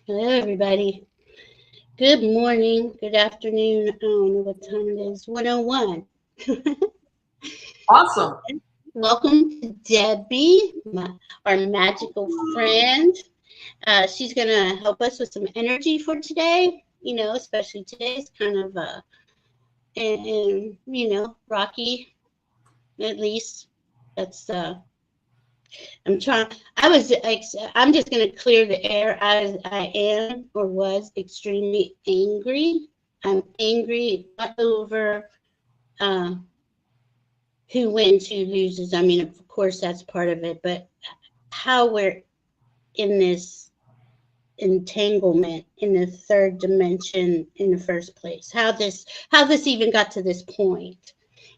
Hello, everybody. Good morning, good afternoon. I don't know what time it is. 101. Awesome. Welcome to Debbie, our magical friend. She's going to help us with some energy for today. Especially today's kind of, rocky, at least. That's I'm trying. I'm just going to clear the air as I am or was extremely angry. I'm angry not over uh, who wins, who loses. I mean, of course, that's part of it, but how we're in this entanglement in the third dimension in the first place. How this even got to this point.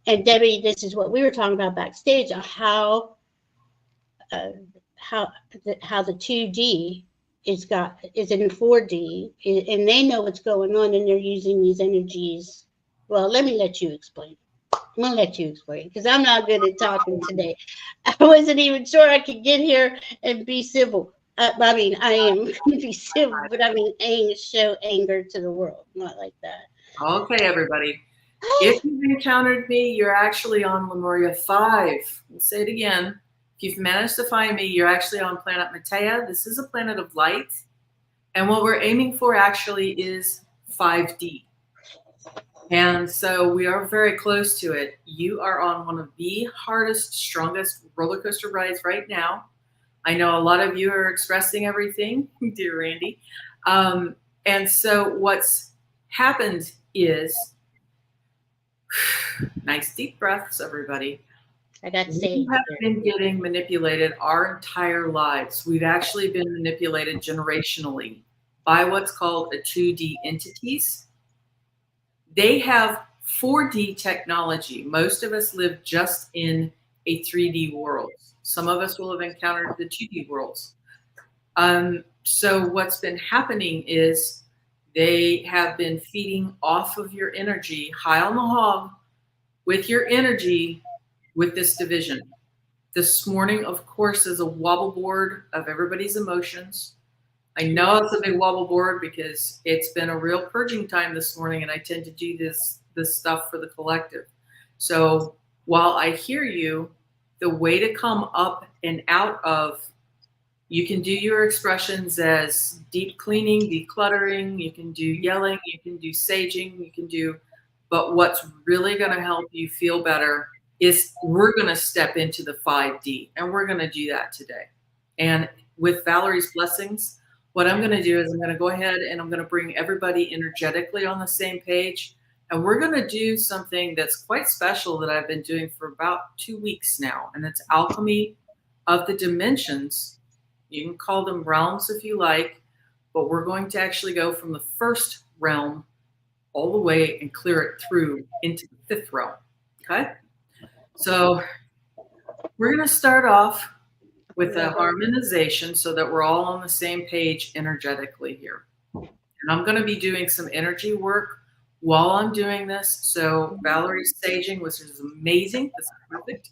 And Debbie, this is what we were talking about backstage. Uh, how how the 2D is in 4D, and they know what's going on, and they're using these energies. Well, let me let you explain. I'm gonna let you explain because I'm not good at talking today. I wasn't even sure I could get here and be civil. I mean, I am going to be civil, but I mean, show anger to the world, not like that. Okay, everybody. If you've encountered me, you're actually on Lemuria 5. We'll say it again. If you've managed to find me, you're actually on planet Matea. This is a planet of light. And what we're aiming for actually is 5D. And so we are very close to it. You are on one of the hardest, strongest roller coaster rides right now. I know a lot of you are expressing everything, dear Randy. And so what's happened is, nice deep breaths, everybody. I got to We say, have been getting manipulated our entire lives. We've actually been manipulated generationally by what's called a 2D entities. They have 4D technology. Most of us live just in a 3D world. Some of us will have encountered the 2D worlds. So what's been happening is they have been feeding off of your energy, high on the hog, with your energy with this division. This morning, of course, is a wobble board of everybody's emotions. I know it's a big wobble board because it's been a real purging time this morning, and I tend to do this stuff for the collective. So while I hear you, the way to come up and out of, you can do your expressions as deep cleaning, decluttering, you can do yelling, you can do saging, but what's really going to help you feel better is we're going to step into the 5D, and we're going to do that today. And with Valerie's blessings, what I'm going to do is I'm going to go ahead and I'm going to bring everybody energetically on the same page. And we're going to do something that's quite special that I've been doing for about 2 weeks now. And it's alchemy of the dimensions. You can call them realms if you like, but we're going to actually go from the first realm all the way and clear it through into the 5th realm. Okay? So we're going to start off with a harmonization so that we're all on the same page energetically here. And I'm going to be doing some energy work while I'm doing this. So Valerie's saging, which is amazing. This is perfect.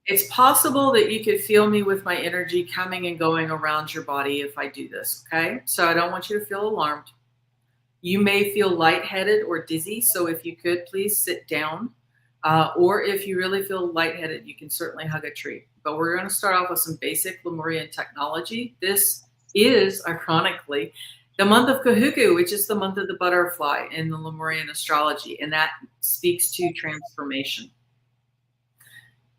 It's possible that you could feel me with my energy coming and going around your body if I do this, okay? So I don't want you to feel alarmed. You may feel lightheaded or dizzy, so if you could, please sit down. Or if you really feel lightheaded, you can certainly hug a tree. But we're going to start off with some basic Lemurian technology. This is, ironically, the month of Kahuku, which is the month of the butterfly in the Lemurian astrology, and that speaks to transformation.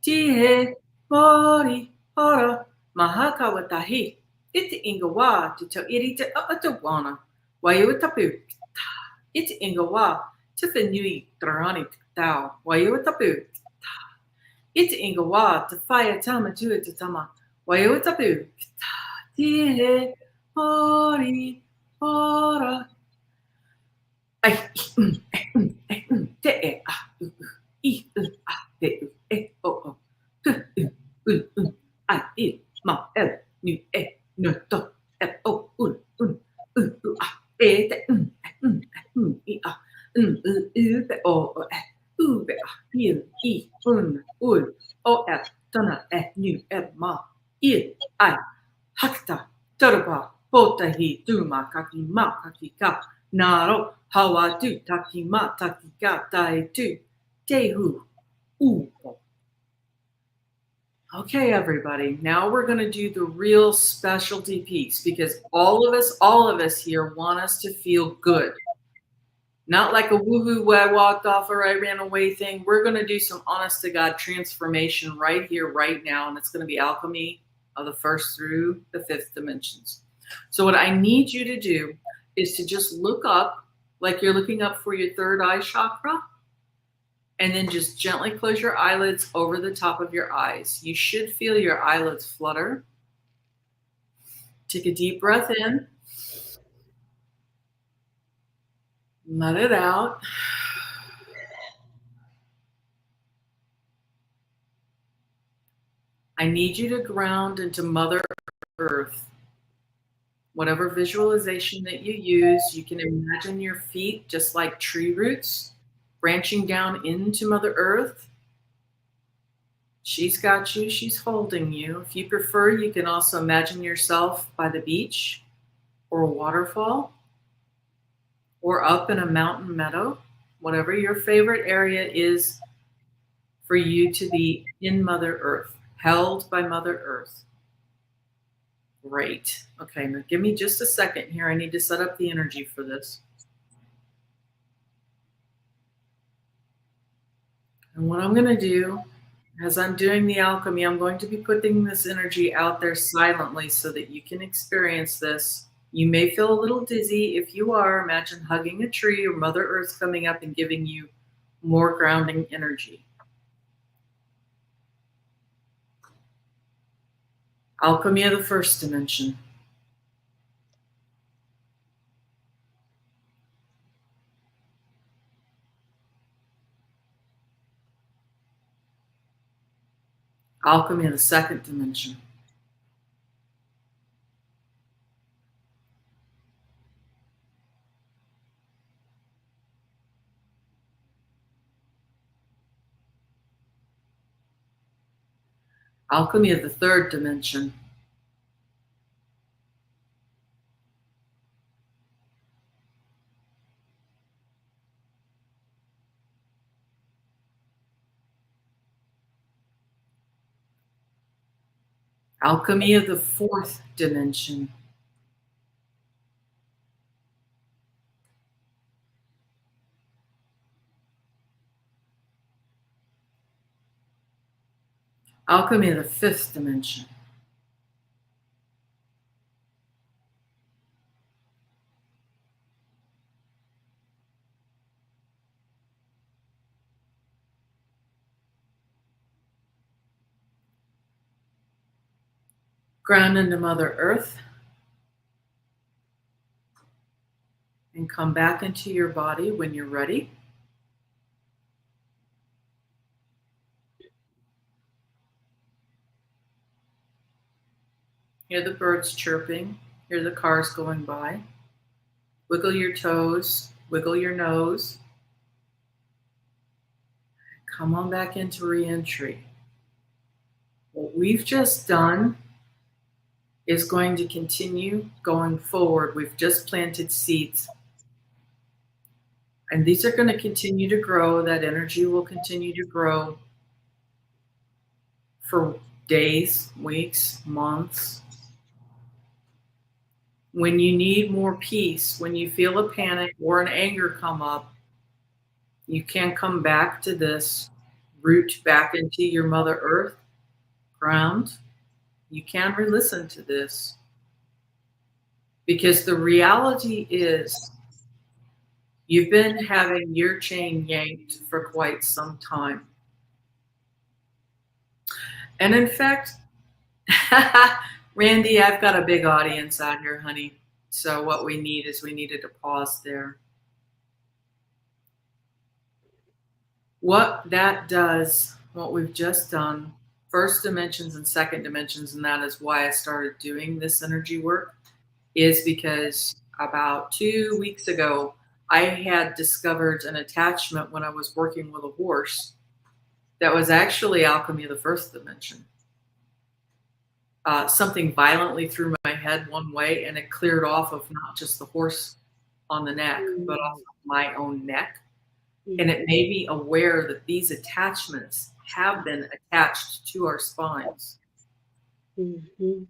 Tihe mori ora mahakawatahi iti ingawa to irita atawana wayutapu iti ingawa to fenui trani tau wayutapu iti ingawa to fire tama to it tama wayutapu tihe mori ora ai te e I e o I ma el nu e no to e o un e te I u be o u be il I un ul o e tona e nu e ma I hakta torba Potahi tu makaki makaki ka. Naro hawa tu taki ma taki ka tai tu. Tehu upo. Okay, everybody. Now we're going to do the real specialty piece because all of us here want us to feel good. Not like a woohoo, I walked off or I ran away thing. We're going to do some honest to God transformation right here, right now. And it's going to be alchemy of the first through the fifth dimensions. So what I need you to do is to just look up like you're looking up for your third eye chakra. And then just gently close your eyelids over the top of your eyes. You should feel your eyelids flutter. Take a deep breath in. Let it out. I need you to ground into Mother Earth. Whatever visualization that you use, you can imagine your feet just like tree roots branching down into Mother Earth. She's got you. She's holding you. If you prefer, you can also imagine yourself by the beach or a waterfall or up in a mountain meadow, whatever your favorite area is for you to be in Mother Earth, held by Mother Earth. Great. Okay, now give me just a second here. I need to set up the energy for this. And what I'm going to do, as I'm doing the alchemy, I'm going to be putting this energy out there silently so that you can experience this. You may feel a little dizzy. If you are, imagine hugging a tree or Mother Earth coming up and giving you more grounding energy. Alchemy of the first dimension. Alchemy of the second dimension. Alchemy of the third dimension. Alchemy of the fourth dimension. Alchemy of the fifth dimension. Ground into Mother Earth. And come back into your body when you're ready. Hear the birds chirping. Hear the cars going by. Wiggle your toes. Wiggle your nose. Come on back into re-entry. What we've just done is going to continue going forward. We've just planted seeds. And these are going to continue to grow. That energy will continue to grow for days, weeks, months. When you need more peace, when you feel a panic or an anger come up, you can come back to this, root back into your Mother Earth, ground. You can re-listen to this. Because the reality is, you've been having your chain yanked for quite some time. And in fact, Randy, I've got a big audience out here, honey. So what we need is we needed to pause there. What that does, what we've just done, first dimensions and second dimensions, and that is why I started doing this energy work, is because about 2 weeks ago, I had discovered an attachment when I was working with a horse that was actually alchemy of the first dimension. Something violently threw my head one way, and it cleared off of not just the horse on the neck, but also my own neck. And it made me aware that these attachments have been attached to our spines. Mm-hmm.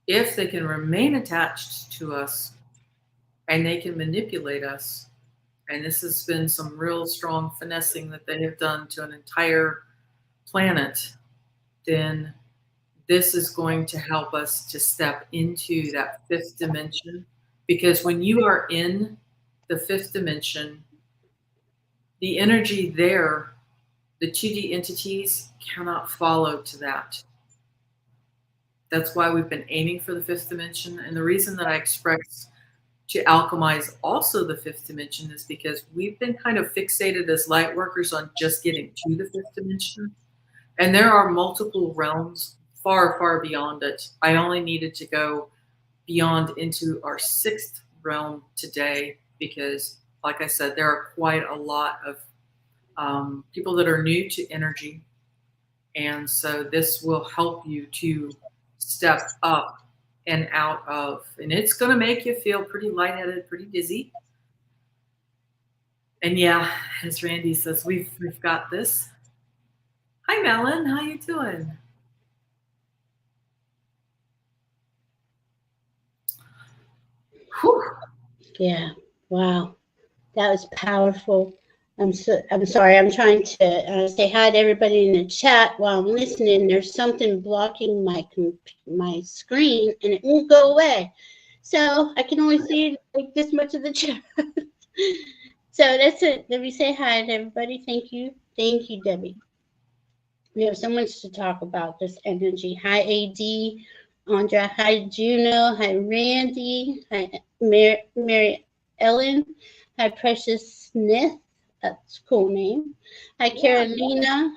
If they can remain attached to us and they can manipulate us, and this has been some real strong finessing that they have done to an entire planet, then this is going to help us to step into that fifth dimension. Because when you are in the fifth dimension, the energy there, the 2D entities cannot follow to that. That's why we've been aiming for the fifth dimension. And the reason that I expressed to alchemize also the fifth dimension is because we've been kind of fixated as light workers on just getting to the fifth dimension. And there are multiple realms far, far beyond it. I only needed to go beyond into our sixth realm today because, like I said, there are quite a lot of people that are new to energy. And so this will help you to step up and out of, and it's going to make you feel pretty lightheaded, pretty dizzy. And yeah, as Randy says, we've got this. Hi, Melon. How you doing? Whew. Yeah. Wow. That was powerful. I'm sorry. I'm trying to say hi to everybody in the chat while I'm listening. There's something blocking my screen, and it won't go away. So I can only see like this much of the chat. So that's it. Let me say hi to everybody. Thank you, Debbie. We have so much to talk about this energy. Hi, AD, Andra. Hi, Juno. Hi, Randy. Hi, Mary Ellen. Hi, Precious Smith. That's a cool name. Hi, Carolina.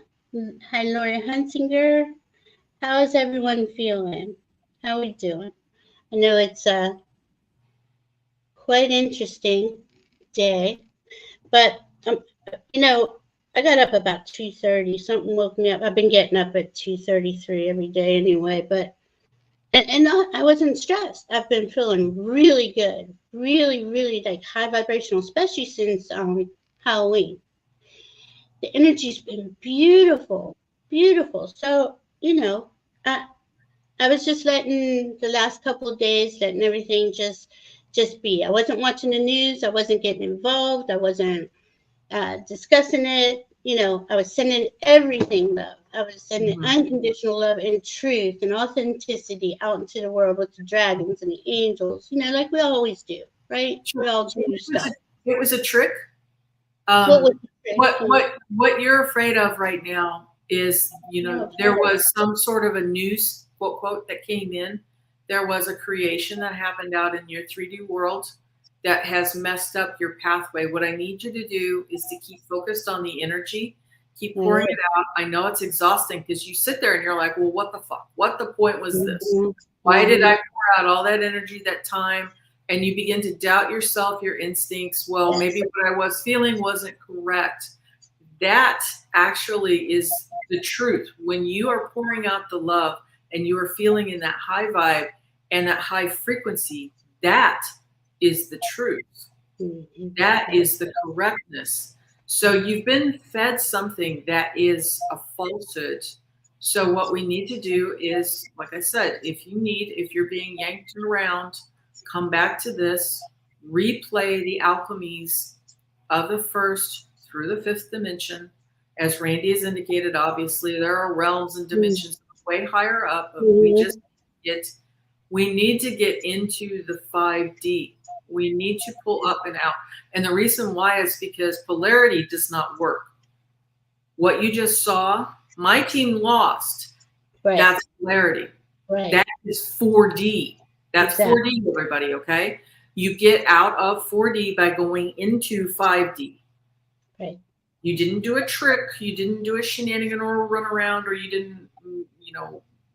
Hi, Lori Hunsinger. How is everyone feeling? How are we doing? I know it's a quite interesting day, but you know, I got up about 2:30. Something woke me up. I've been getting up at 2:33 every day anyway, but and I wasn't stressed. I've been feeling really good, really like high vibrational, especially since Halloween. The energy's been beautiful. So, I was just letting the last couple of days, letting everything just be. I wasn't watching the news. I wasn't getting involved. I wasn't discussing it. I was sending everything love. I was sending unconditional love and truth and authenticity out into the world with the dragons and the angels, like we always do, right? We all do stuff. It was a trick. What you're afraid of right now is, there was some sort of a news quote that came in. There was a creation that happened out in your 3D world that has messed up your pathway. What I need you to do is to keep focused on the energy, keep pouring it out. I know it's exhausting because you sit there and you're like, well, what the fuck? What the point was this? Why did I pour out all that energy, that time? And you begin to doubt yourself, your instincts. Well, maybe what I was feeling wasn't correct. That actually is the truth. When you are pouring out the love and you are feeling in that high vibe and that high frequency, that is the truth. That is the correctness. So you've been fed something that is a falsehood. So what we need to do is, like I said, if you're being yanked around, come back to this, replay the alchemies of the first through the fifth dimension. As Randy has indicated, obviously there are realms and dimensions way higher up, but we need to get into the 5D. We need to pull up and out. And the reason why is because polarity does not work. What you just saw, my team lost. Right. That's polarity. Right. That is 4D. That's 4D, everybody, okay? You get out of 4D by going into 5D. Right. You didn't do a trick. You didn't do a shenanigan or a run around, or you didn't,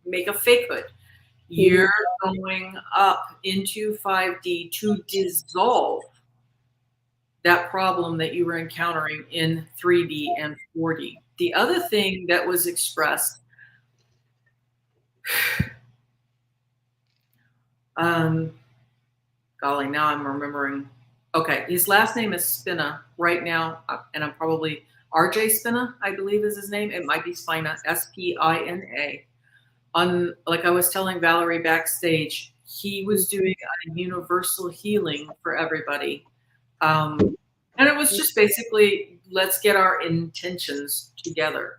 make a fakehood. You're going up into 5D to dissolve that problem that you were encountering in 3D and 4D. The other thing that was expressed Golly, now I'm remembering. Okay, his last name is Spina right now, and I'm probably RJ Spina, I believe is his name. It might be Spina, Spina. Like I was telling Valerie backstage, he was doing a universal healing for everybody. And it was just basically, let's get our intentions together.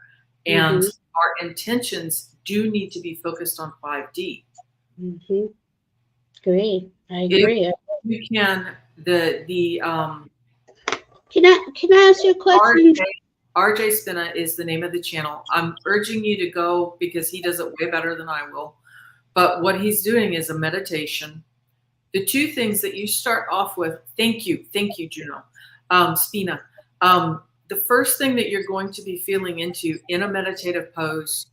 And our intentions do need to be focused on 5D. Agree. I agree. If you can, Can I ask you a question? RJ Spina is the name of the channel. I'm urging you to go because he does it way better than I will. But what he's doing is a meditation. The two things that you start off with, thank you, Juno, Spina. The first thing that you're going to be feeling into in a meditative pose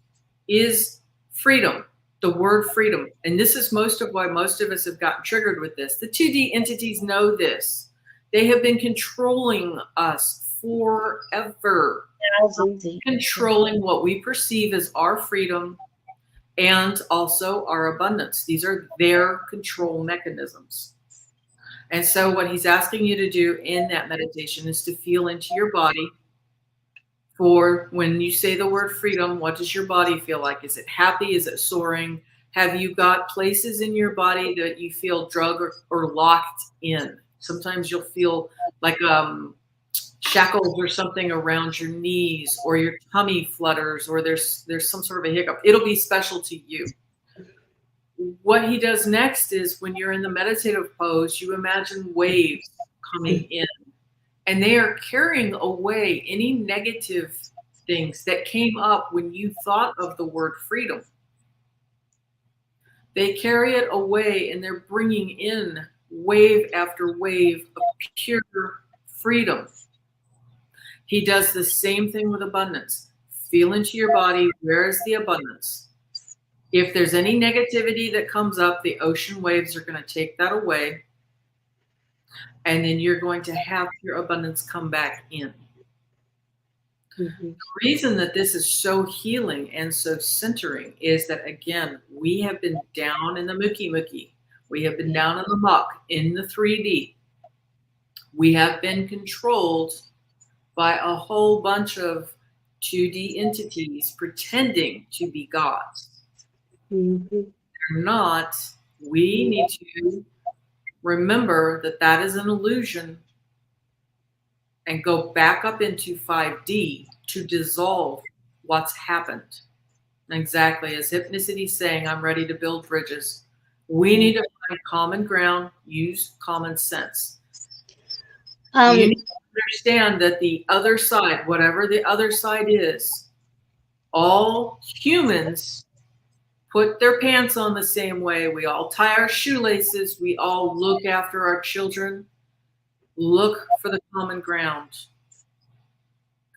is freedom, the word freedom. And this is most of why most of us have gotten triggered with this. The 2D entities know this. They have been controlling us forever, controlling what we perceive as our freedom and also our abundance. These are their control mechanisms. And so what he's asking you to do in that meditation is to feel into your body. For when you say the word freedom, what does your body feel like? Is it happy? Is it soaring? Have you got places in your body that you feel drugged or locked in? Sometimes you'll feel like shackles or something around your knees, or your tummy flutters, or there's some sort of a hiccup. It'll be special to you. What he does next is when you're in the meditative pose, you imagine waves coming in, and they are carrying away any negative things that came up when you thought of the word freedom. They carry it away, and they're bringing in wave after wave of pure freedom. He does the same thing with abundance. Feel into your body. Where is the abundance? If there's any negativity that comes up, the ocean waves are going to take that away. And then you're going to have your abundance come back in. The reason that this is so healing and so centering is that, again, we have been down in the mucky. We have been down in the muck, in the 3D. We have been controlled by a whole bunch of 2D entities pretending to be gods. They're not. We need to remember that that is an illusion and go back up into 5D to dissolve what's happened. Exactly. As Hypnicity is saying, I'm ready to build bridges. We need to find common ground, use common sense. You need to understand that the other side, whatever the other side is, all humans put their pants on the same way. We all tie our shoelaces. We all look after our children. Look for the common ground.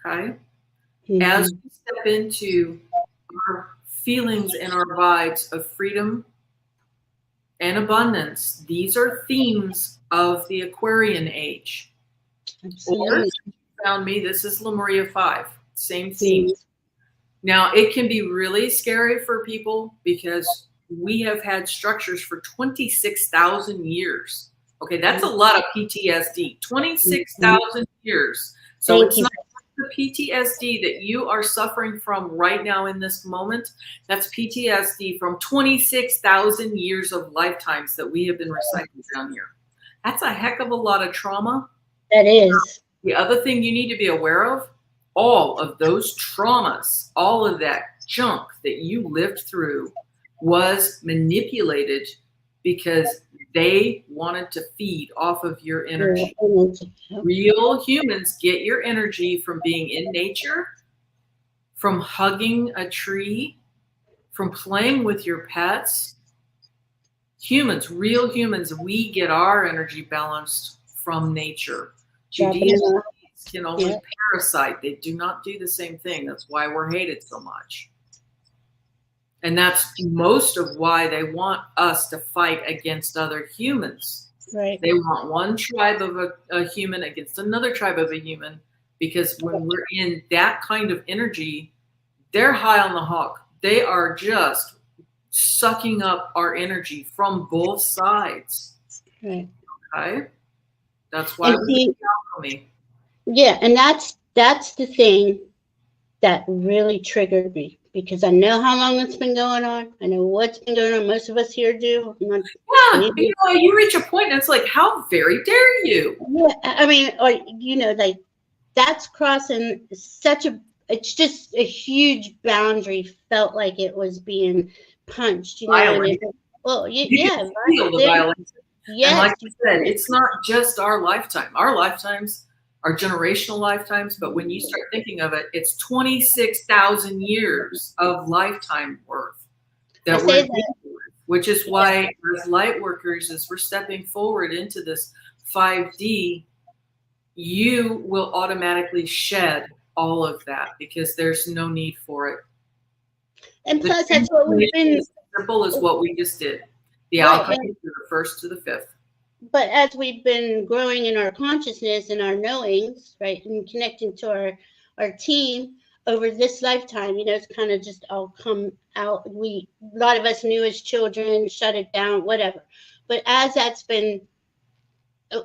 Okay? As we step into our feelings and our vibes of freedom and abundance, these are themes of the Aquarian age. Or, if you found me, this is Lemuria 5. Same theme. Now, it can be really scary for people because we have had structures for 26,000 years. Okay, that's a lot of PTSD. 26,000 years. So it's not the PTSD that you are suffering from right now in this moment. That's PTSD from 26,000 years of lifetimes that we have been recycling down here. That's a heck of a lot of trauma. That is. The other thing you need to be aware of, all of those traumas, all of that junk that you lived through was manipulated because they wanted to feed off of your energy. Real humans get your energy from being in nature, from hugging a tree, from playing with your pets. Humans, real humans, we get our energy balanced from nature. Judaism can only parasite. They do not do the same thing. That's why we're hated so much. And that's most of why they want us to fight against other humans. Right. They want one tribe of a human against another tribe of a human, because when we're in that kind of energy, they're high on the hook. They are just sucking up our energy from both sides. Right. Okay? That's why we do alchemy. Yeah, and that's the thing that really triggered me, because I know how long it's been going on. I know what's been going on. Most of us here do. Yeah, you reach a point and it's like, how very dare you? Yeah, I mean, or like that's crossing such a. It's just a huge boundary. Felt like it was being punched, and it. Well, You yeah, can right feel the there. violence. Yes, and like you said, it's not just our lifetime. Our lifetimes are generational lifetimes, but when you start thinking of it, it's 26,000 years of lifetime worth that we're dealing with, which is why as light workers, as we're stepping forward into this 5D, you will automatically shed all of that because there's no need for it. And plus, that's what we've been. As simple as what we just did. The alchemy to the first to the fifth. But as we've been growing in our consciousness and our knowings, right, and connecting to our team over this lifetime, it's kind of just all come out. A lot of us knew as children, shut it down, whatever. But as that's been,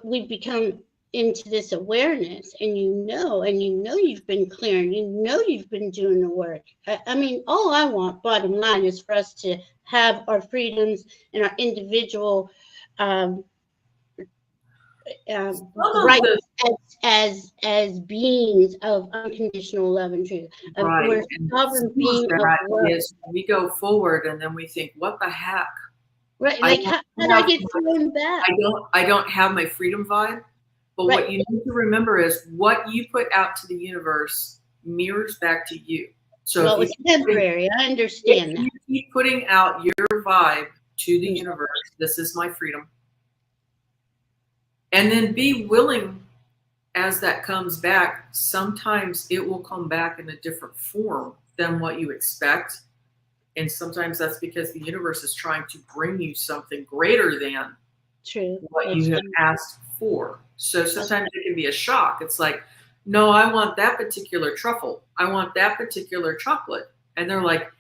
we've become into this awareness, and you've been clearing, you've been doing the work. I mean, all I want, bottom line, is for us to have our freedoms and our individual rights as beings of unconditional love and truth. Right. We're sovereign beings of love. Is we go forward and then we think, what the heck? Right. Like, how do I get thrown back? I don't have my freedom vibe. But what you need to remember is what you put out to the universe mirrors back to you. So it's temporary. I understand that. You keep putting out your vibe to the universe. This is my freedom. And then be willing, as that comes back, sometimes it will come back in a different form than what you expect. And sometimes that's because the universe is trying to bring you something greater than what you have asked for. So sometimes it can be a shock. It's like, no, I want that particular truffle. I want that particular chocolate. And they're like,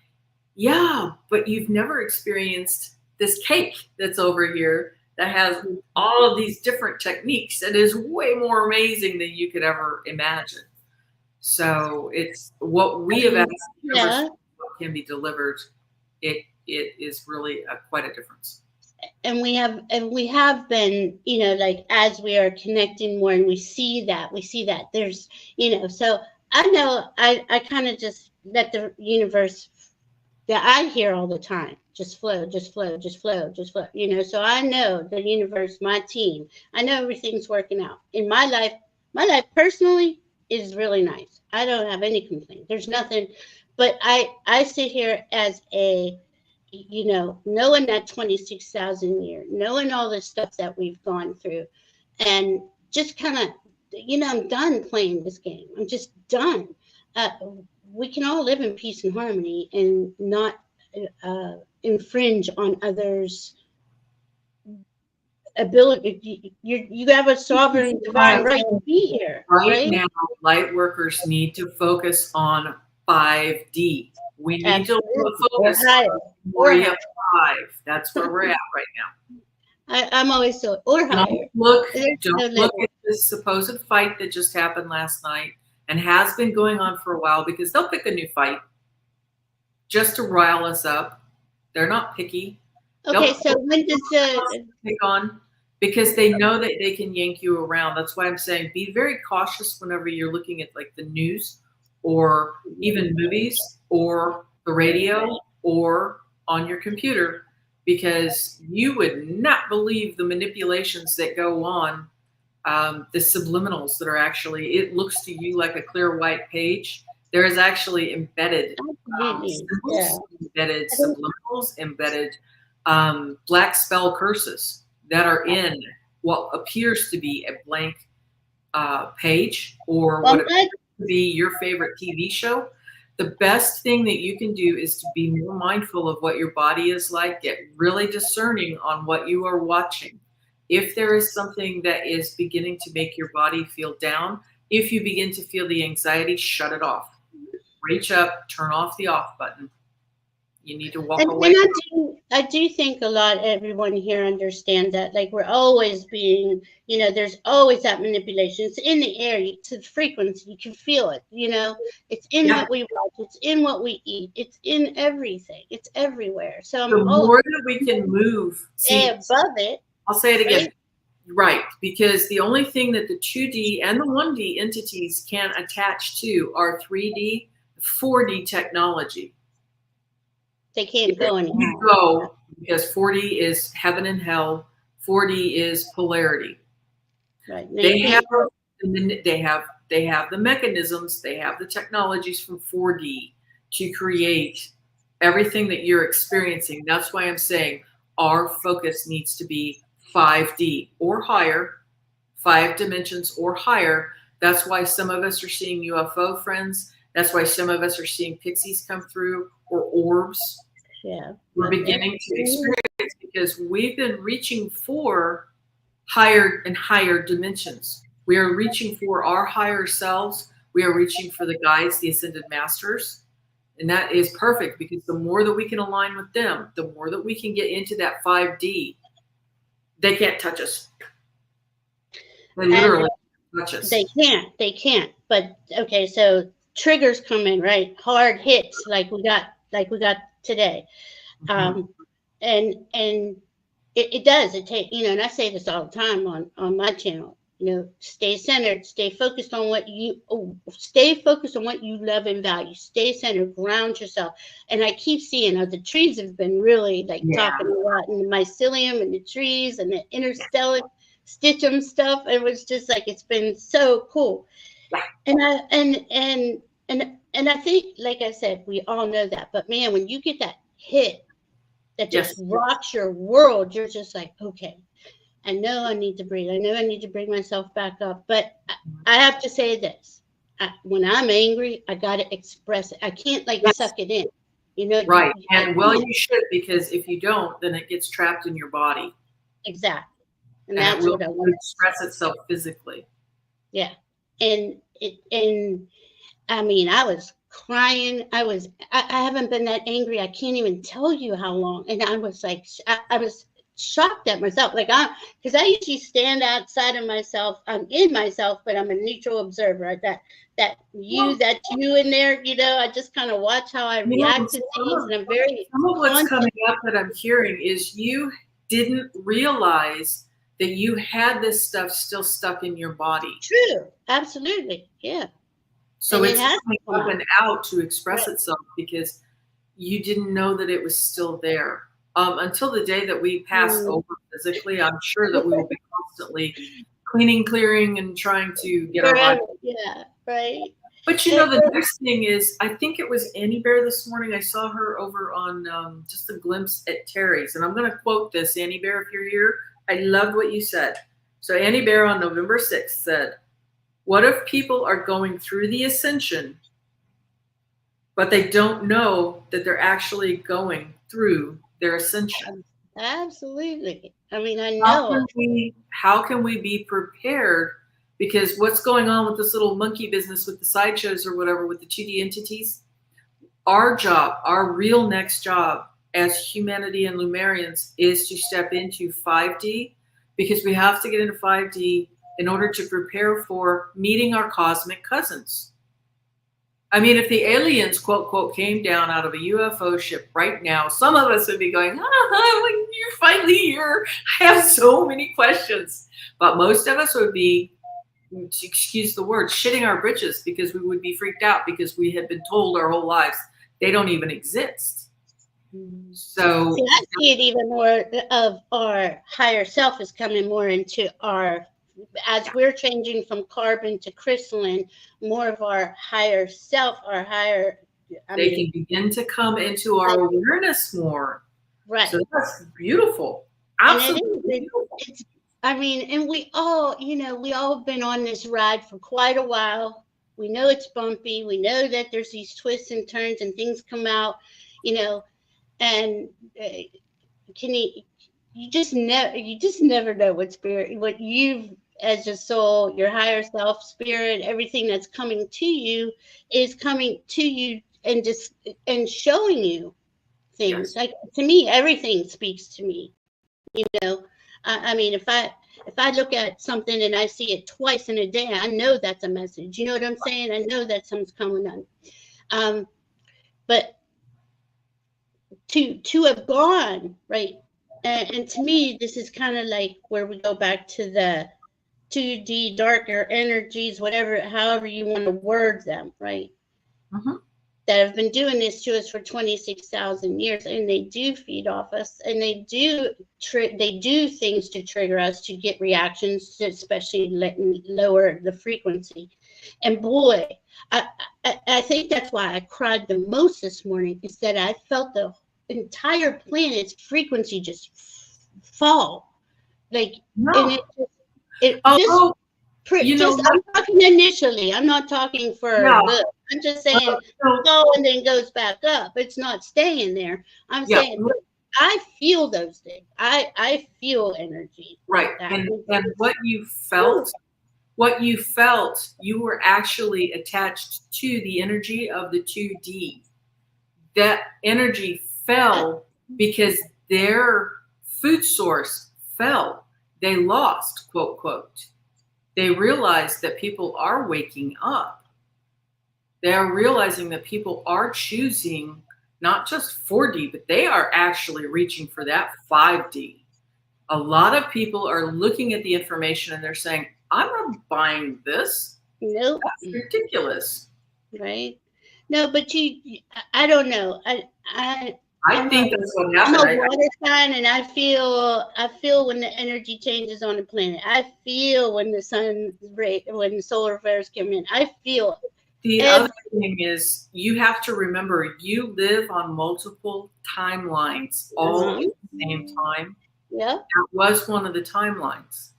yeah, but you've never experienced this cake that's over here that has all of these different techniques and is way more amazing than you could ever imagine. So it's what we have asked can be delivered. It is really quite a difference. And we have been, like, as we are connecting more and we see that there's, so I know I kind of just let the universe that I hear all the time just flow, just flow, just flow, just flow, so I know the universe, my team, I know everything's working out in my life. My life personally is really nice. I don't have any complaint. There's nothing, but I sit here as a, knowing that 26,000 years, knowing all the stuff that we've gone through, and just kind of, I'm done playing this game. I'm just done. We can all live in peace and harmony and not infringe on others' ability. You have a sovereign divine right to be here. Right now, light workers need to focus on 5D. We need to focus on 5. That's where we're at right now. I'm always so higher. Don't look at this supposed fight that just happened last night and has been going on for a while, because they'll pick a new fight just to rile us up. They're not picky. Okay, so when does pick on? Because they know that they can yank you around. That's why I'm saying be very cautious whenever you're looking at like the news or even movies or the radio or on your computer, because you would not believe the manipulations that go on, the subliminals that are actually, it looks to you like a clear white page. There is actually embedded symbols, embedded subliminals, embedded black spell curses that are in what appears to be a blank page or what appears to be your favorite TV show. The best thing that you can do is to be more mindful of what your body is like. Get really discerning on what you are watching. If there is something that is beginning to make your body feel down, if you begin to feel the anxiety, shut it off. Reach up, turn off the off button. You need to walk And away. I do think a lot everyone here understands that, like, we're always being, there's always that manipulation. It's in the air, to the frequency, you can feel it. It's in Yeah. what we watch, it's in what we eat, it's in everything, it's everywhere. So The I'm more that we can move, see, above it, I'll say it again. right? Right, because the only thing that the 2D and the 1D entities can attach to are 3D, 4D technology. They can't go anywhere. You go because 4D is heaven and hell, 4D is polarity. Right. They have the mechanisms, they have the technologies from 4D to create everything that you're experiencing. That's why I'm saying our focus needs to be 5D or higher, 5 dimensions or higher. That's why some of us are seeing UFO friends. That's why some of us are seeing pixies come through, or orbs. Yeah. We're beginning to experience, because we've been reaching for higher and higher dimensions. We are reaching for our higher selves. We are reaching for the guides, the ascended masters. And that is perfect, because the more that we can align with them, the more that we can get into that 5D, they can't touch us. They literally touch us. They can't. But okay, so triggers come in, right? Hard hits like we got today. And it does. It takes, and I say this all the time on my channel. Stay centered, stay focused on what you love and value. Stay centered, ground yourself. And I keep seeing the trees have been really talking a lot, and the mycelium and the trees and the interstellar stitchum stuff. It was just it's been so cool. And I think, like I said, we all know that. But man, when you get that hit that just rocks your world, you're just like, okay, I know I need to breathe. I know I need to bring myself back up. But I have to say this. When I'm angry, I got to express it. I can't suck it in. Right. And you should, because if you don't, then it gets trapped in your body. Exactly. And that's what I want to express itself physically. Yeah. And I mean, I was crying. I haven't been that angry. I can't even tell you how long. And I was I was shocked at myself. Because I usually stand outside of myself. I'm in myself, but I'm a neutral observer. That's you in there, I just kind of watch how I react to things. And I'm very some of what's coming up that I'm hearing is you didn't realize that you had this stuff still stuck in your body. True. Absolutely. Yeah. So it's coming up and out to express itself, because you didn't know that it was still there. Until the day that we pass over physically, I'm sure that we will be constantly cleaning, clearing, and trying to get our body. Yeah, right. But the next thing is, I think it was Annie Bear this morning. I saw her over on just a glimpse at Terry's. And I'm going to quote this, Annie Bear, if you're here. I loved what you said. So Annie Bear on November 6th said, "What if people are going through the ascension, but they don't know that they're actually going through their ascension?" Absolutely. I mean, I know. How can we be prepared? Because what's going on with this little monkey business with the sideshows or whatever with the 2D entities? Our job, our real next job as humanity and Lumerians, is to step into 5D, because we have to get into 5D in order to prepare for meeting our cosmic cousins. I mean, if the aliens, quote, quote, came down out of a UFO ship right now, some of us would be going, you're finally here. I have so many questions. But most of us would be, excuse the word, shitting our britches, because we would be freaked out, because we had been told our whole lives they don't even exist. So see, I see it even more of our higher self is coming more into as we're changing from carbon to crystalline, more of our higher self, they can begin to come into our awareness more. Right. So that's beautiful. Absolutely beautiful. And we all, we all have been on this ride for quite a while. We know it's bumpy. We know that there's these twists and turns and things come out, and you just never know what you've, as a soul, your higher self, spirit, everything that's coming to you is coming to you and showing you things. Yes. Like, to me, everything speaks to me. You know, I mean, if I look at something and I see it twice in a day, I know that's a message. You know what I'm saying? I know that something's coming on. But to have gone right, and to me, this is kind of like where we go back to the 2D darker energies, whatever, however you want to word them, right? Mm-hmm. That have been doing this to us for 26,000 years, and they do feed off us, and they do things to trigger us to get reactions, to especially lower the frequency. And boy, I think that's why I cried the most this morning, is that I felt the entire planet's frequency just fall, like, and it just I'm talking initially. I'm not talking for good. I'm just saying go and then goes back up. It's not staying there. I'm saying I feel those things. I feel energy. Right. Like and what you felt, you were actually attached to the energy of the 2D. That energy fell because their food source fell. They lost, quote, quote. They realized that people are waking up. They are realizing that people are choosing not just 4D, but they are actually reaching for that 5D. A lot of people are looking at the information and they're saying, I'm not buying this. Nope. That's ridiculous. Right? No, but I don't know. I think that's what happened. I'm a water sign, and I feel when the energy changes on the planet. I feel when the when the solar flares come in. I feel. The other thing is, you have to remember, you live on multiple timelines all at the same time. Yeah. That was one of the timelines.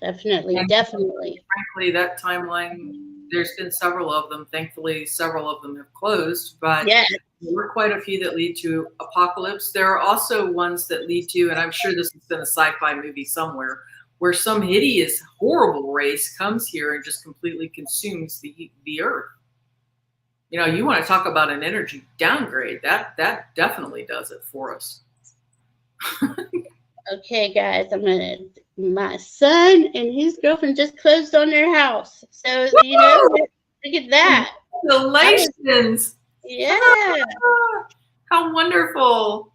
Definitely. Frankly, that timeline, there's been several of them. Thankfully, several of them have closed, but there were quite a few that lead to apocalypse. There are also ones that lead to, and I'm sure this has been a sci-fi movie somewhere, where some hideous, horrible race comes here and just completely consumes the earth. You know, you want to talk about an energy downgrade. That definitely does it for us. Okay, guys, my son and his girlfriend just closed on their house. So, you know, look at that. Congratulations. Yeah. How wonderful.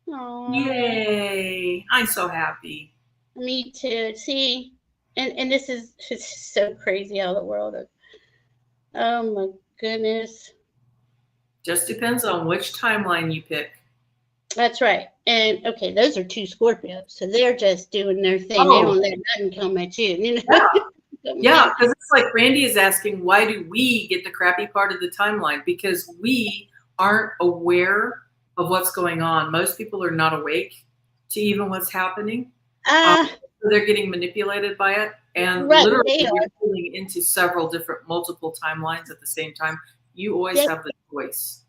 Aww. Yay. I'm so happy. Me too. See, and this is so crazy how the world is. Oh my goodness. Just depends on which timeline you pick. That's right. And okay, those are 2 Scorpios, so they're just doing their thing. They don't let nothing come at you. You know? Yeah, because it's like Randy is asking, why do we get the crappy part of the timeline? Because we aren't aware of what's going on. Most people are not awake to even what's happening. So they're getting manipulated by it. And literally you're going into several different multiple timelines at the same time. You always have the choice.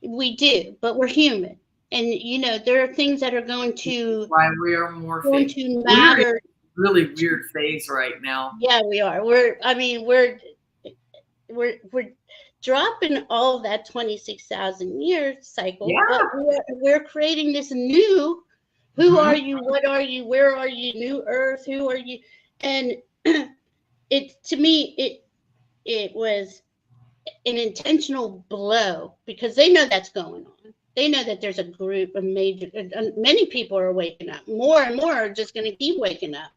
We do, but we're human. And, you know, there are things that are going to why we are more going to matter. Really weird phase right now. Yeah, we are. We're dropping all that 26,000 year cycle. Yeah. But we're creating this new. Who are you? What are you? Where are you? New Earth. Who are you? And to me it was an intentional blow, because they know that's going on. They know that there's a group of many people are waking up. More and more are just going to keep waking up.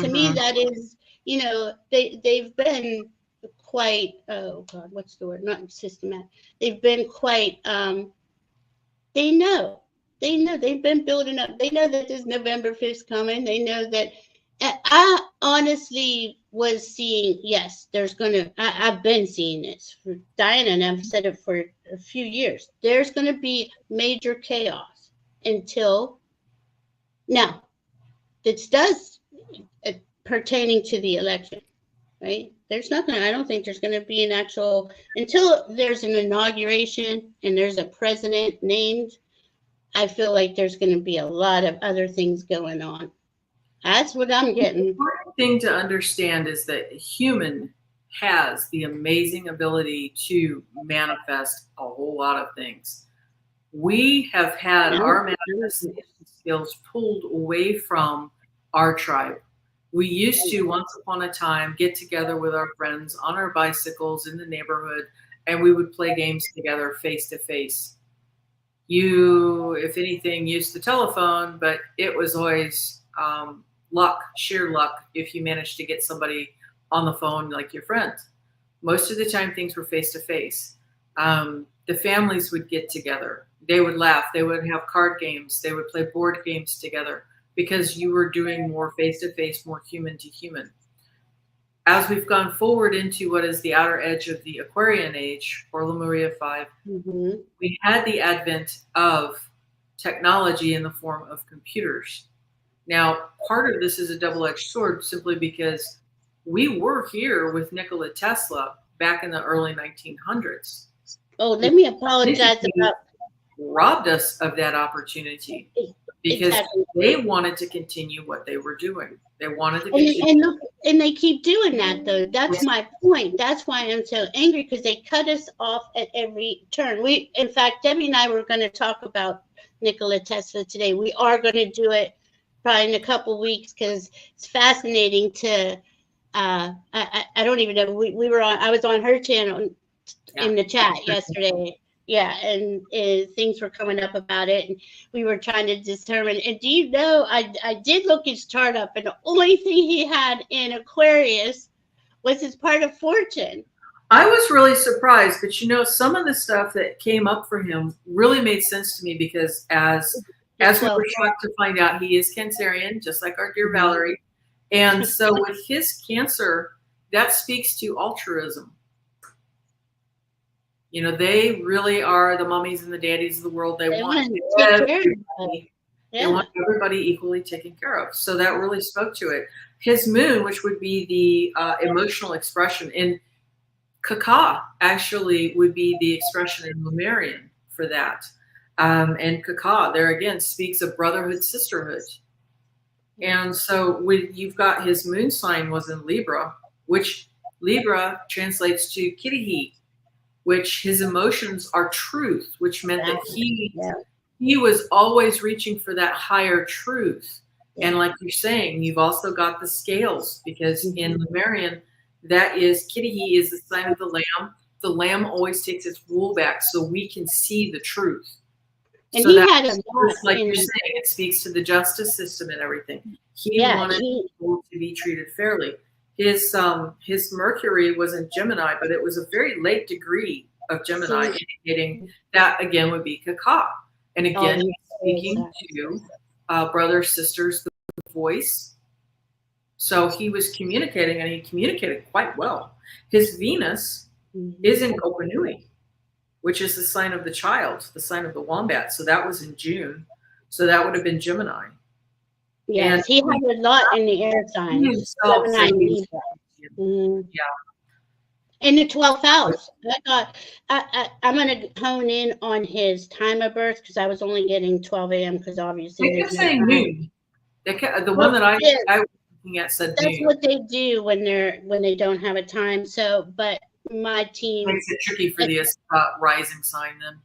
To me, that is, you know, they've been quite, oh God, what's the word? Not systematic. They've been quite, they know they've been building up. They know that there's November 5th coming. They know that. I honestly was seeing, yes, I've been seeing this for Diana, and I've said it for a few years. There's going to be major chaos until now. This does pertaining to the election, right? I don't think there's going to be an actual, until there's an inauguration and there's a president named, I feel like there's going to be a lot of other things going on. That's what I'm getting. The important thing to understand is that a human has the amazing ability to manifest a whole lot of things. We have had our manifestation skills pulled away from our tribe. We used to, once upon a time, get together with our friends on our bicycles in the neighborhood, and we would play games together face to face. You, if anything, used the telephone, but it was always luck, sheer luck, if you managed to get somebody on the phone like your friend. Most of the time, things were face to face. The families would get together. They would laugh. They would have card games. They would play board games together because you were doing more face to face, more human to human. As we've gone forward into what is the outer edge of the Aquarian age, or Lemuria 5, we had the advent of technology in the form of computers. Now, part of this is a double-edged sword simply because we were here with Nikola Tesla back in the early 1900s. Oh, let me apologize about robbed us of that opportunity because they wanted to continue what they were doing. They wanted to continue. And they keep doing that, though. That's my point. That's why I'm so angry, because they cut us off at every turn. In fact, Debbie and I were going to talk about Nikola Tesla today. We are going to do it probably in a couple weeks because it's fascinating to. I don't even know. I was on her channel in the chat yesterday. Yeah, and things were coming up about it, and we were trying to determine. And do you know, I did look his chart up, and the only thing he had in Aquarius was his part of fortune. I was really surprised, but you know, some of the stuff that came up for him really made sense to me because as we were shocked to find out, he is Cancerian, just like our dear Valerie. And so with his Cancer, that speaks to altruism. You know, they really are the mummies and the daddies of the world. They want everybody equally taken care of. So that really spoke to it. His moon, which would be the emotional expression, in Kaka actually would be the expression in Lemurian for that. And Kaka, there again, speaks of brotherhood, sisterhood. And so when you've got his moon sign was in Libra, which Libra translates to Kirihi, which his emotions are truth, which meant that he was always reaching for that higher truth. And like you're saying, you've also got the scales, because in Lemurian, that is, Kirihi is the sign of the lamb. The lamb always takes its wool back so we can see the truth. And so he had a like you're saying, it speaks to the justice system and everything. He wanted people to be treated fairly. His Mercury was in Gemini, but it was a very late degree of Gemini, indicating that again would be Kaka. And again, speaking to brothers, sisters, the voice. So he was communicating, and he communicated quite well. His Venus is in Kopanui, which is the sign of the child, the sign of the wombat. So that was in June. So that would have been Gemini. Yes, and he had a lot in the air signs. In the 12th house. I'm going to hone in on his time of birth because I was only getting 12 a.m. because obviously they kept saying noon. The one that I was looking at said that's noon. What they do when they don't have a time. So, but my team makes it tricky for the rising sign. Then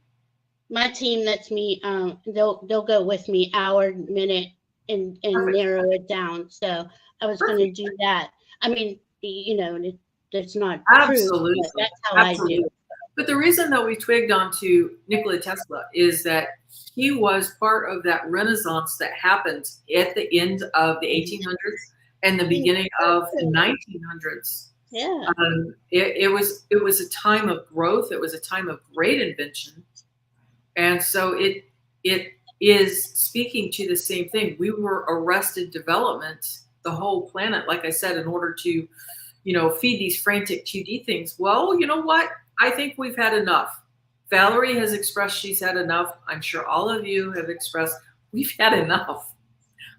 my team lets me. They'll go with me hour, minute, and narrow it down. So I was going to do that. I mean, you know, that's not absolutely true, that's how I do. But the reason that we twigged onto Nikola Tesla is that he was part of that renaissance that happened at the end of the 1800s and the beginning of the 1900s. Yeah, it was a time of growth. It was a time of great invention, and so it is speaking to the same thing. We were arrested development, the whole planet, like I said, in order to, you know, feed these frantic 2D things. Well, you know what? I think we've had enough. Valerie has expressed she's had enough. I'm sure all of you have expressed we've had enough.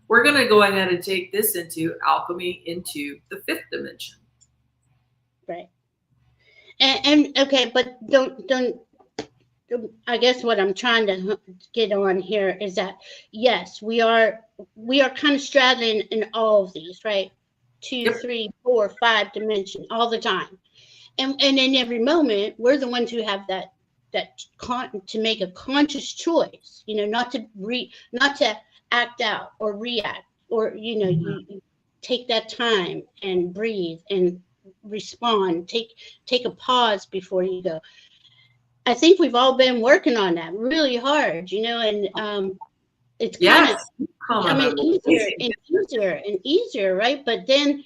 We're going to go ahead and take this into alchemy, into the 5th dimension. Right. And okay, but don't. I guess what I'm trying to get on here is that yes, we are kind of straddling in all of these, right? 2, 3, 4, 5 dimension all the time, and in every moment we're the ones who have that to make a conscious choice, not to act out or react, or you take that time and breathe and respond, take a pause before you go. I think we've all been working on that really hard, and it's kind of easier and easier, right? But then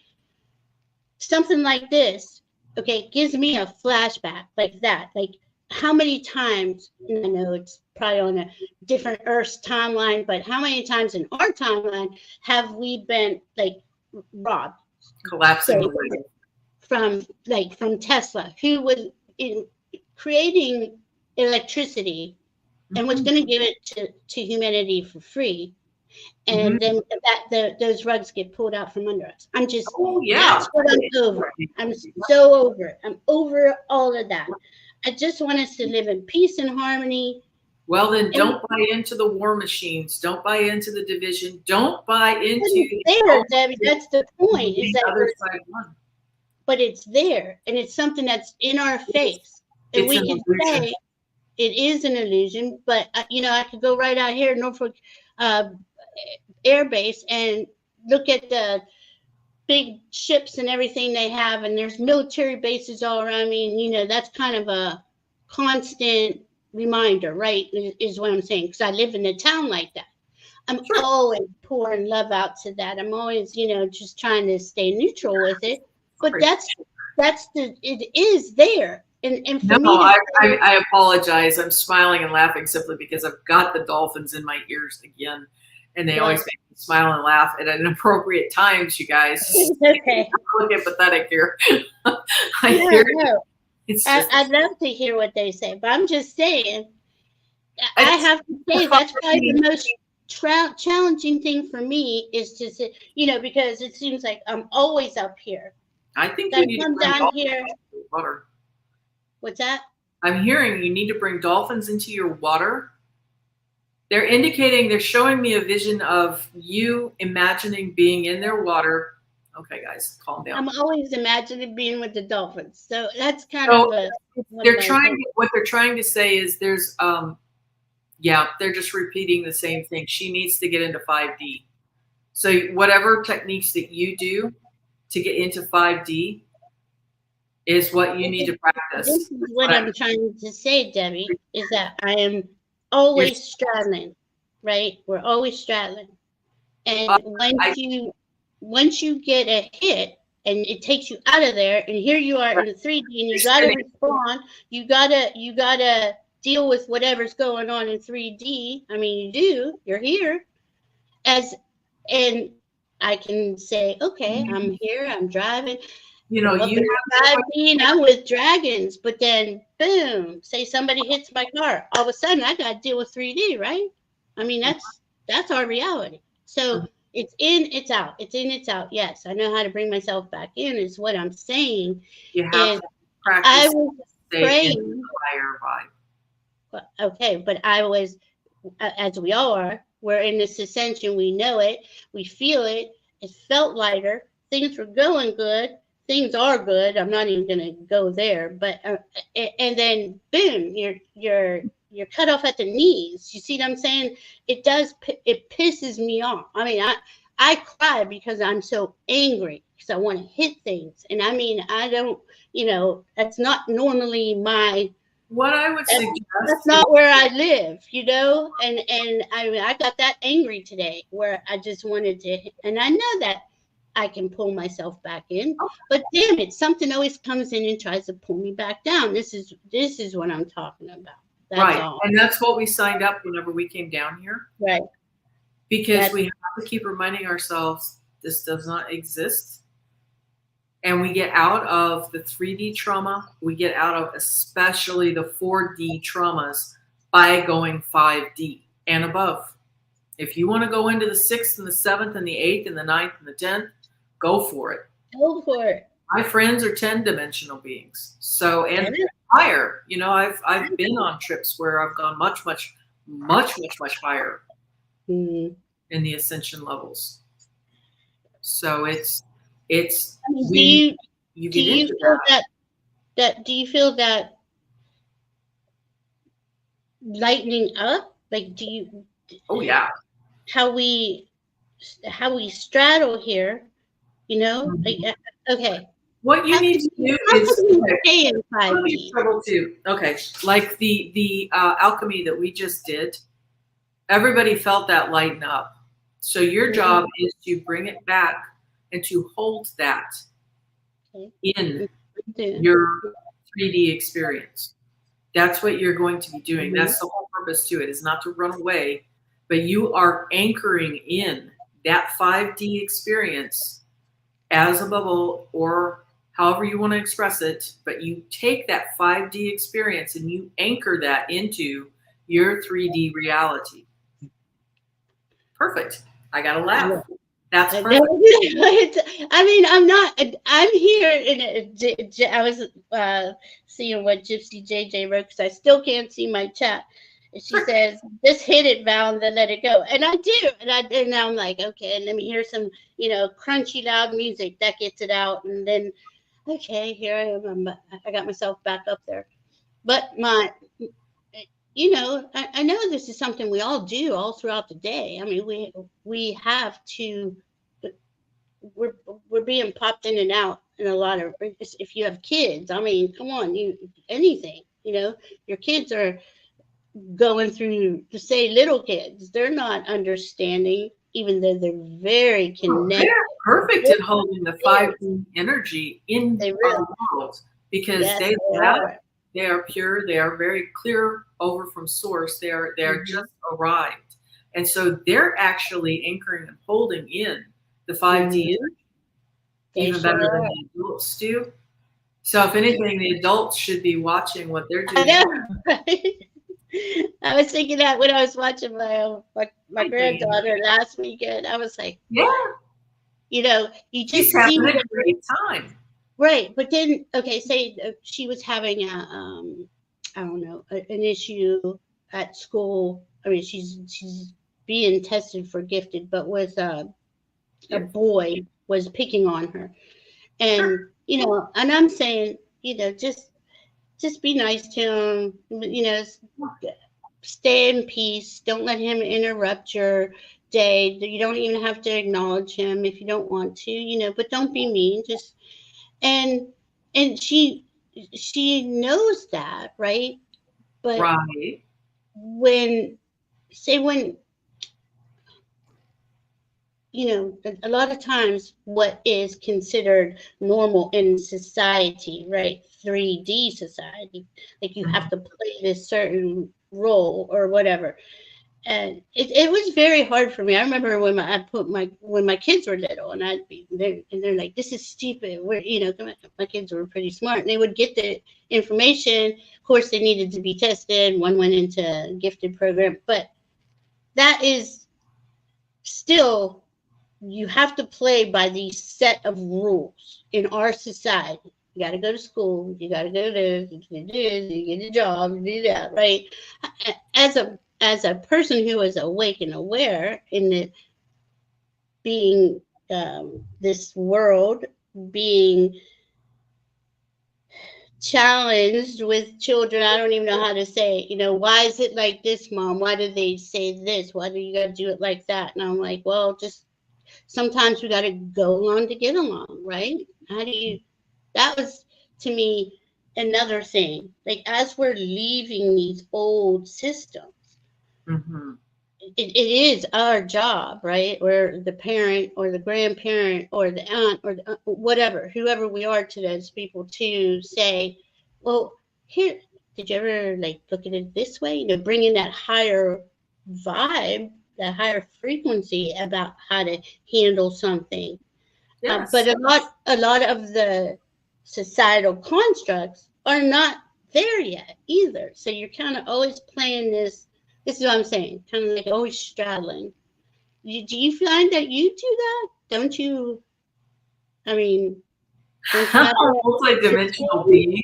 something like this, okay, gives me a flashback like that. Like, how many times, and I know it's probably on a different Earth's timeline, but how many times in our timeline have we been like robbed, collapsing from Tesla, who was creating electricity and was going to give it to humanity for free, and then those rugs get pulled out from under us. I'm just, that's what I'm over. I'm so over it. I'm over all of that. I just want us to live in peace and harmony. Well, then don't buy into the war machines. Don't buy into the division. Don't buy into there, Debbie. That's the point. Is that other side one. But it's there, and it's something that's in our face, and we can say it is an illusion. But I could go right out here, Norfolk Air Base, and look at the big ships and everything they have, and there's military bases all around me, and that's kind of a constant reminder, right? Is what I'm saying, because I live in a town like that. I'm always pouring love out to that. I'm always, just trying to stay neutral with it. But it is there. And for me, I apologize. I'm smiling and laughing simply because I've got the dolphins in my ears again, and they always make me smile and laugh at inappropriate times. You guys, okay. I'm looking pathetic here. I'd love to hear what they say, but I'm just saying. I have to say that's probably the most challenging thing for me, is to say, because it seems like I'm always up here. I think you need to come down here. Water. What's that? I'm hearing you need to bring dolphins into your water. They're showing me a vision of you imagining being in their water. Okay, guys, calm down. I'm always imagining being with the dolphins. So that's kind of what they're trying to say is they're just repeating the same thing. She needs to get into 5D. So whatever techniques that you do to get into 5D is what you need to practice. This is what I'm trying to say, Debbie, is that I am always straddling, right? We're always straddling. And once you get a hit and it takes you out of there, and here you are in 3D, and you got to respond, you gotta deal with whatever's going on in 3D. I mean, you're here. And I can say, okay, I'm here, I'm driving. I'm with dragons, but then boom, say somebody hits my car. All of a sudden I gotta deal with 3D, right? I mean, that's our reality. So it's in, it's out. It's in, it's out. Yes, I know how to bring myself back in, is what I'm saying. You have to practice. I was praying. Okay, but I was, as we all are, we're in this ascension. We know it. We feel it. It felt lighter. Things were going good. Things are good. I'm not even going to go there. But and then boom, you're cut off at the knees. You see what I'm saying? It pisses me off. I mean, I cry because I'm so angry, because I want to hit things. And I mean, I don't, that's not normally my. What I would suggest. That's not where I live, and I mean, I got that angry today, where I just wanted to, and I know that I can pull myself back in, but damn it, something always comes in and tries to pull me back down. This is what I'm talking about. That's all. And that's what we signed up whenever we came down here. Right. Because we have to keep reminding ourselves this does not exist. And we get out of the 3D trauma. We get out of especially the 4D traumas by going 5D and above. If you want to go into the 6th and the 7th and the 8th and the 9th and the 10th, go for it. Go for it. My friends are 10-dimensional beings. So, and higher. I've been on trips where I've gone much, much, much, much, much higher in the ascension levels. So do you feel that lightening up? Like, do you, Oh yeah. how we, straddle here, like, Mhm. okay, What you how need could to we, do is, okay, stay in let me 5D? trouble too. Okay, like the alchemy that we just did, everybody felt that lighten up. So your Mhm. job is to bring it back and to hold that Okay. in Mhm. your 3D experience. That's what you're going to be doing. Mhm. That's the whole purpose to it, is not to run away, but you are anchoring in that 5D experience as a bubble, or however you want to express it. But you take that 5D experience and you anchor that into your 3D reality. Perfect. I got to laugh. That's I perfect. mean, I'm not. I'm here, and I was seeing what Gypsy JJ wrote because I still can't see my chat. And she says, "Just hit it, Val, and then let it go." And I do, and I'm like, okay, and let me hear some, crunchy, loud music that gets it out, and then, okay, here I am. I got myself back up there. But I know this is something we all do all throughout the day. I mean, we have to we're we're being popped in and out in a lot of, if you have kids, I mean, come on, anything, your kids are going through, to say little kids, they're not understanding, even though they're very Oh, connected. they're perfect at holding the They 5D energy in our really, world because yes, they they have are. it. They are pure. They are very clear over from source. They are Hmm. just arrived, and so they're actually anchoring and holding in the 5D Hmm. energy They even better sure than are. the adults do. So, if anything, the adults should be watching what they're I doing. know, right? I was thinking that when I was watching my I think, granddaughter last weekend. I was like, yeah, you she's just see having a them. great time. Right, but then, okay, say she was having I don't know, an issue at school. I mean, she's being tested for gifted, but with a Yes, boy was picking on her, sure. and and I'm saying, just be nice to him, stay in peace. Don't let him interrupt your day. You don't even have to acknowledge him if you don't want to, but don't be mean. Just and and she knows that, right? But Right. when when a lot of times what is considered normal in society, right? 3D society, like you have Mhm. to play this certain role or whatever. And it was very hard for me. I remember when my kids were little, and they're like, "This is stupid." My kids were pretty smart, and they would get the information. Of course, they needed to be tested. One went into a gifted program, but that is still, you have to play by these set of rules in our society. You got to go to school. You got to go to this. You do this. You get a job. You do that. Right? As a person who is awake and aware in the being, this world being challenged with children. I don't even know how to say it. Why is it like this, mom? Why do they say this? Why do you got to do it like that? And I'm like, well, just sometimes we got to go along to get along, right? How do you, that was, to me, another thing. Like, as we're leaving these old systems, Mhm. it is our job, right? Or the parent or the grandparent or the aunt or whatever, whoever we are to those people, to say, well, here, did you ever like look at it this way? Bring in that higher vibe, that higher frequency about how to handle something. But Yes. a lot of the societal constructs are not there yet either. So you're kind of always playing this. This is what I'm saying. Kind of like always straddling. Do you find that you do that? Don't you? I mean, don't you have that Multi-dimensional system? being.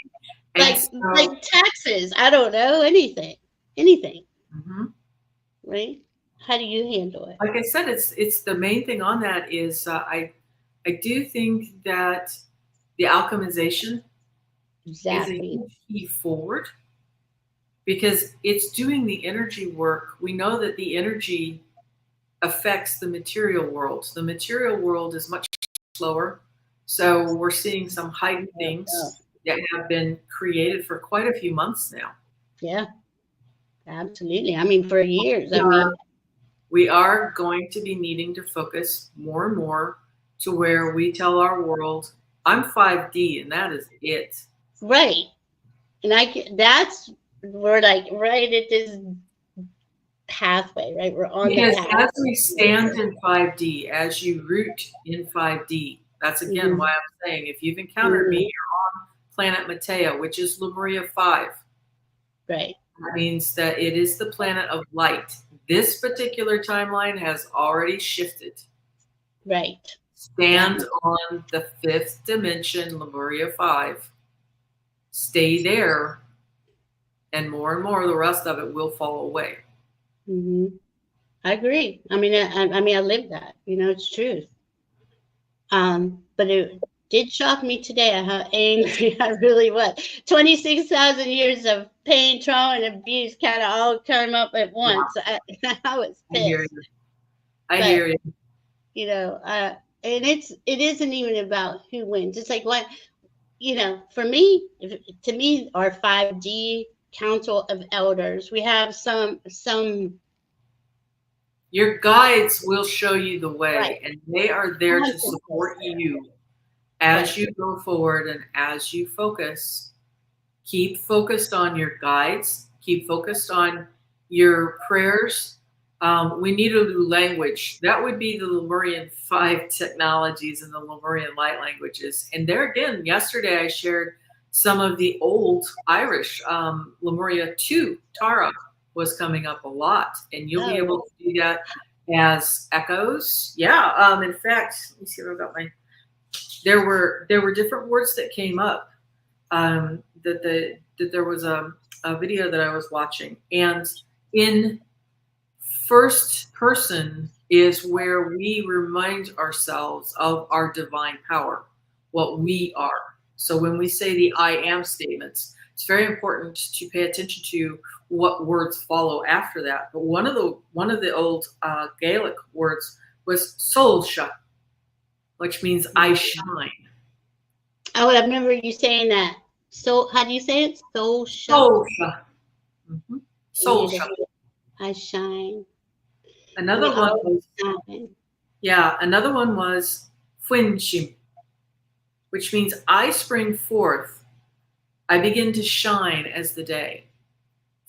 And Like so, taxes? I don't know, anything, mhm. right? How do you handle it? Like I said, it's the main thing on that is I do think that the alchemization is a Exactly. huge key forward. because it's doing the energy work. We know that the energy affects the material world. The material world is much slower. So we're seeing some heightened things that have been created for quite a few months now. Yeah, absolutely. I mean, for years. I mean, we are going to be needing to focus more and more to where we tell our world, I'm 5D and that is it. right. And that's, we're like right at this pathway, right? We're on the path. As we stand in 5D, as you root in 5D, that's again why I'm saying, if you've encountered me, you're on planet Matea, which is Lemuria 5. Right. That means that it is the planet of light. This particular timeline has already shifted. Right. Stand on the 5th dimension, Lemuria 5. Stay there, and more the rest of it will fall away. I agree. I mean, I live that. You know, it's truth. But it did shock me today how angry I really was. 26,000 years of pain, trauma, and abuse kind of all come up at once. Yeah. I was pissed. I hear you. You know, and it isn't even about who wins. It's like, what, you know, for me, to me, our 5D Council of Elders, we have some. Your guides will show you the way, right. And they are there to support you as you go forward and as you focus. Keep focused on your guides. Keep focused on your prayers. We need a new language. That would be the Lemurian 5 technologies and the Lemurian light languages. And there again, yesterday I shared some of the old Irish. Lemuria 2, Tara, was coming up a lot. And you'll be able to do that as echoes. Yeah. In fact, let me see what I've got my... There were different words that came up. That there was a video that I was watching. And in first person is where we remind ourselves of our divine power, what we are. So when we say the I am statements, it's very important to pay attention to what words follow after that. But one of the old Gaelic words was solsha, which means I shine. Oh, I remember you saying that. So how do you say it? Solsha. Solsha. Solsha. I shine. Another one was Fuinshim, which means I spring forth. I begin to shine as the day.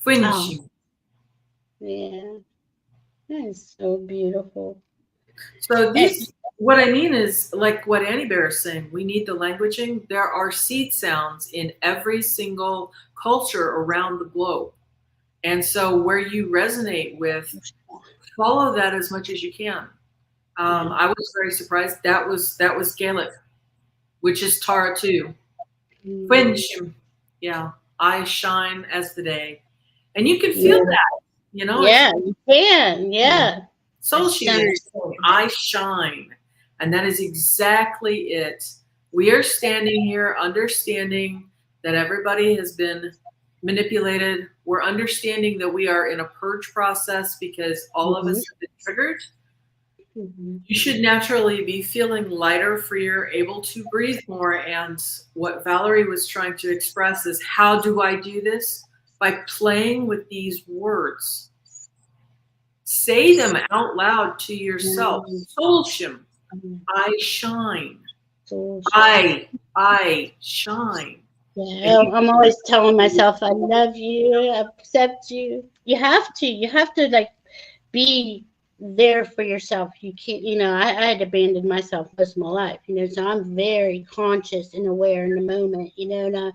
Fuinshim. Oh. Yeah. That is so beautiful. So what I mean is, like what Annie Bear is saying, we need the languaging. There are seed sounds in every single culture around the globe. And so where you resonate with, follow that as much as you can. I was very surprised. That was Gaelic, which is Tara too. Yeah, I shine as the day. And you can feel that, you know? Yeah, you can, yeah. So I shine. And that is exactly it. We are standing here understanding that everybody has been manipulated. We're understanding that we are in a purge process because all of us have been triggered. You should naturally be feeling lighter, freer, able to breathe more. And what Valerie was trying to express is, how do I do this? By playing with these words. Say them out loud to yourself. Solshim, I shine. I shine. Yeah, I'm always telling myself, I love you, I accept you. You have to like be there for yourself. You can't, you know, I had abandoned myself most of my life, you know, so I'm very conscious and aware in the moment, you know,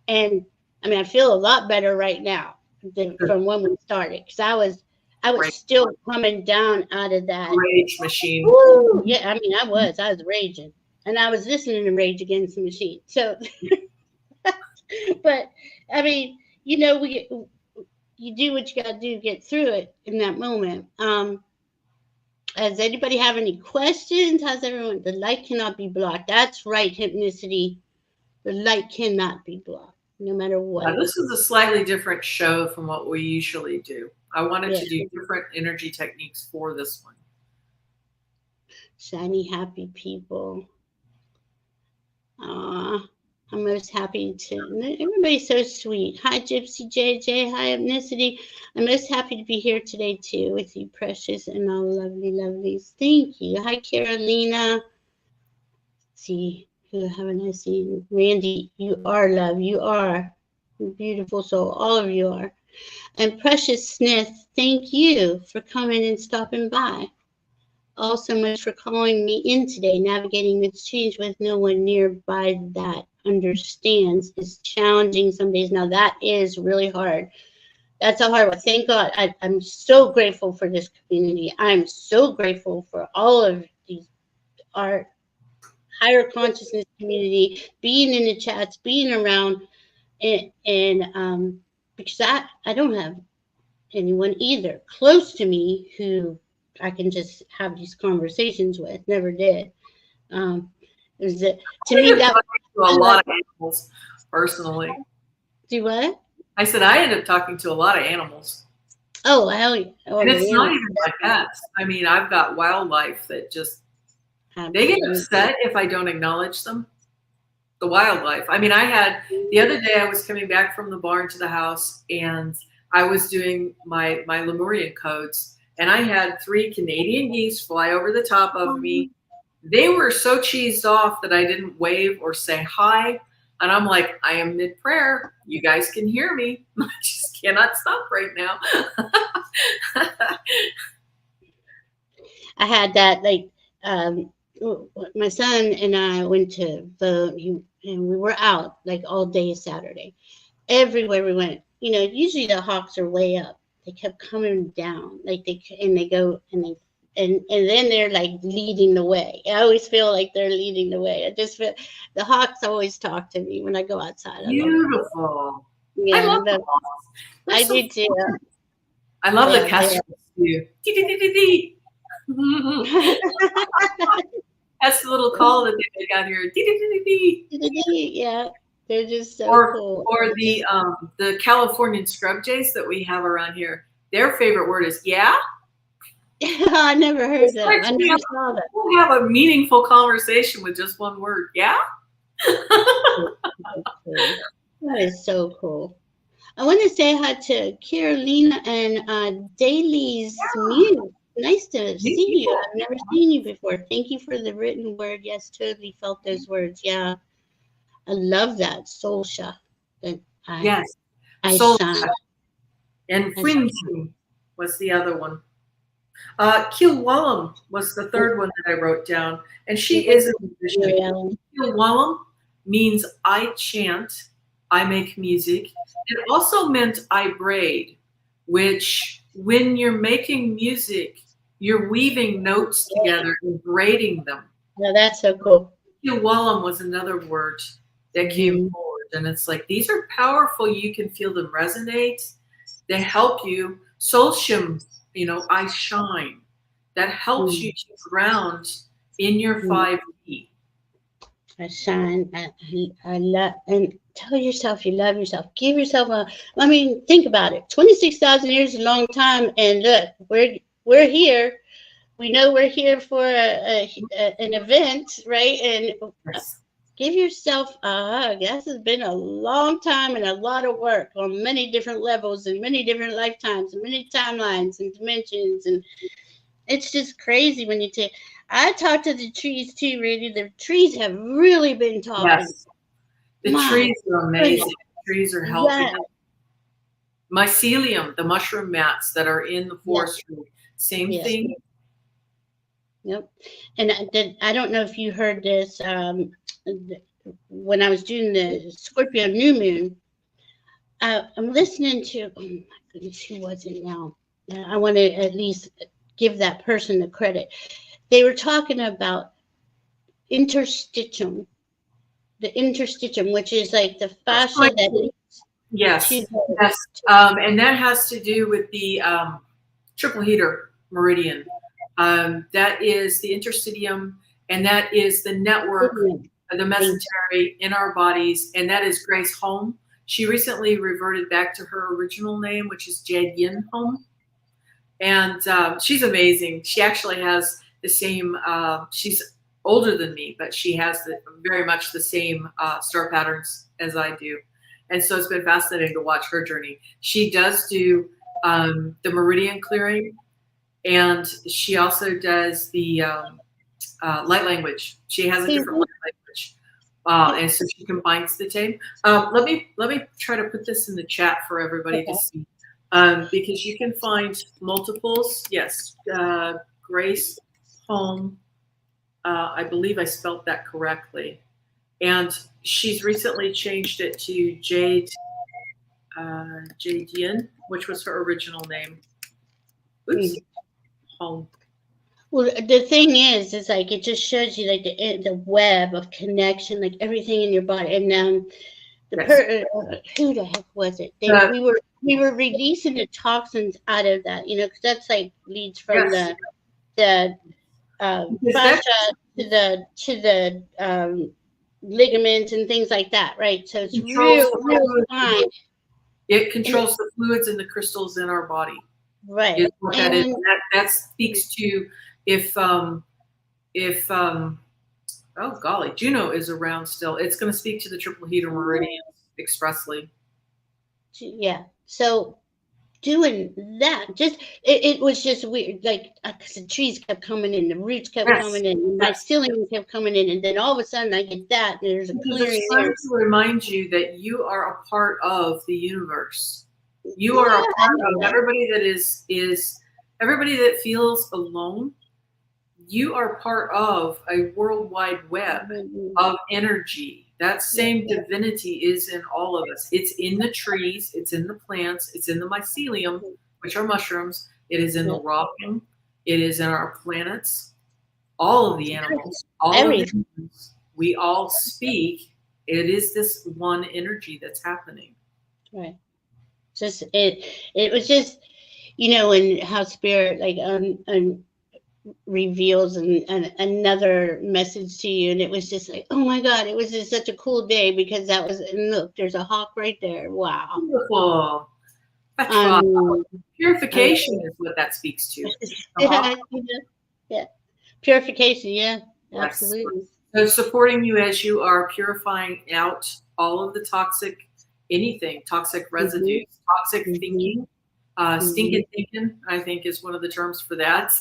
and I mean, I feel a lot better right now than from when we started, because I was still coming down out of that rage machine. Woo! Yeah, I mean, I was raging, and I was listening to Rage Against the Machine. So, but I mean, you know, you do what you got to do to get through it in that moment. Does anybody have any questions? How's everyone? The light cannot be blocked. That's right, Hypnicity. The light cannot be blocked. no matter what. This is a slightly different show from what we usually do. I wanted to do different energy techniques for this one. Shiny, happy people. I'm most happy to. Everybody's so sweet. Hi, Gypsy JJ. Hi, Ethnicity. I'm most happy to be here today, too, with you, precious, and all lovely lovelies. Thank you. Hi, Carolina. See, who haven't I seen? Randy, you are love. You are beautiful soul. All of you are. And Precious Smith, thank you for coming and stopping by. Also much for calling me in today. Navigating this change with no one nearby that understands is challenging some days. Now that is really hard. That's a hard one. Thank God. I'm so grateful for this community. I'm so grateful for all of these, our higher consciousness community, being in the chats, being around, and because I don't have anyone either close to me who I can just have these conversations with. Never did. To me, that to a lot of animals personally. Do what? I said I end up talking to a lot of animals. Oh, hell yeah. And it's not even my pets. I mean, I've got wildlife that just they get upset if I don't acknowledge them. The wildlife. I mean, the other day I was coming back from the barn to the house and I was doing my Lemurian codes, and I had 3 Canadian geese fly over the top of me. They were so cheesed off that I didn't wave or say hi. And I'm like, I am mid-prayer. You guys can hear me. I just cannot stop right now. I had that, like, my son and I went to vote, and we were out like all day Saturday. Everywhere we went, usually the hawks are way up. They kept coming down, like they go and then they're like leading the way. I always feel like they're leading the way. I just feel the hawks always talk to me when I go outside. Beautiful. Yeah, I love the hawks. I do too. I love the kestrels too. That's the little call that they make out here. Yeah. They're just so cool. Or the Californian scrub jays that we have around here. Their favorite word is yeah. I never heard that. I never saw that. We'll have a meaningful conversation with just one word. Yeah. That is so cool. I want to say hi to Carolina and Daly's Muse. Nice to see you. I've never seen you before. Thank you for the written word. Yes, totally felt those words. Yeah. I love that. Solsha. Yes. I shine. And Frinzi was the other one. Kilwallam was the third one that I wrote down. And she is a musician. Kilwallam means I chant, I make music. It also meant I braid, which when you're making music, you're weaving notes together and braiding them. Yeah, that's so cool. Kilwallam was another word that came forward, and it's like these are powerful. You can feel them resonate. They help you. Solshim, I shine. That helps you to ground in your 5D. I shine. I love, and tell yourself you love yourself. Give yourself think about it. 26,000 years is a long time, and look, we're here. We know we're here for an event, right? And give yourself a hug. This has been a long time and a lot of work on many different levels and many different lifetimes and many timelines and dimensions. And it's just crazy when you take. I talk to the trees too, Randy. The trees have really been talking. Yes. The trees are amazing. The trees are helping. Yeah. Mycelium, the mushroom mats that are in the forestry, same thing. Yep. And I don't know if you heard this. When I was doing the Scorpio new moon, I'm listening to, oh my goodness, who was it now? I want to at least give that person the credit. They were talking about interstitium, which is like the fascia that. Yes. And that has to do with the triple heater meridian. That is the interstitium, and that is the network, the mesentery in our bodies, and that is Grace Home. She recently reverted back to her original name, which is Jade Yin Home. And she's amazing. She actually has the same, she's older than me, but she has very much the same star patterns as I do. And so it's been fascinating to watch her journey. She does do the meridian clearing, and she also does the light language. She has a different light language. And so she combines the two. Let me try to put this in the chat for everybody to see. Because you can find multiples. Yes, Grace Home. I believe I spelled that correctly. And she's recently changed it to Jade Yin, which was her original name. Oops. Home. Well, the thing is like it just shows you like the web of connection, like everything in your body. And who the heck was it? We were releasing the toxins out of that, you know, because that's like leads from the fascia to the ligaments and things like that, right? So it's real fine. It controls the fluids and the crystals in our body. Right. Is what that is. That speaks to if oh golly, Juno is around still. It's going to speak to the triple heater meridians expressly. Yeah. So doing that, it was just weird, like because the trees kept coming in, the roots kept coming in, and my ceiling kept coming in, and then all of a sudden I get that, and there's a clearing. It's trying to remind you that you are a part of the universe. You are a part of everybody that is everybody that feels alone. You are part of a worldwide web of energy. That same divinity is in all of us. It's in the trees, it's in the plants, it's in the mycelium, which are mushrooms. It is in the rocking. It is in our planets. All of the animals, all of the humans, we all speak. It is this one energy that's happening. Right. Just it was just, you know, and how spirit like reveals and another message to you, and it was just like, oh my God, it was just such a cool day because that was, and look, there's a hawk right there. Wow. Beautiful. Purification is what that speaks to. Yeah. Purification, yeah. Absolutely. So supporting you as you are purifying out all of the toxic residues, toxic thinking, stinking thinking, I think is one of the terms for that.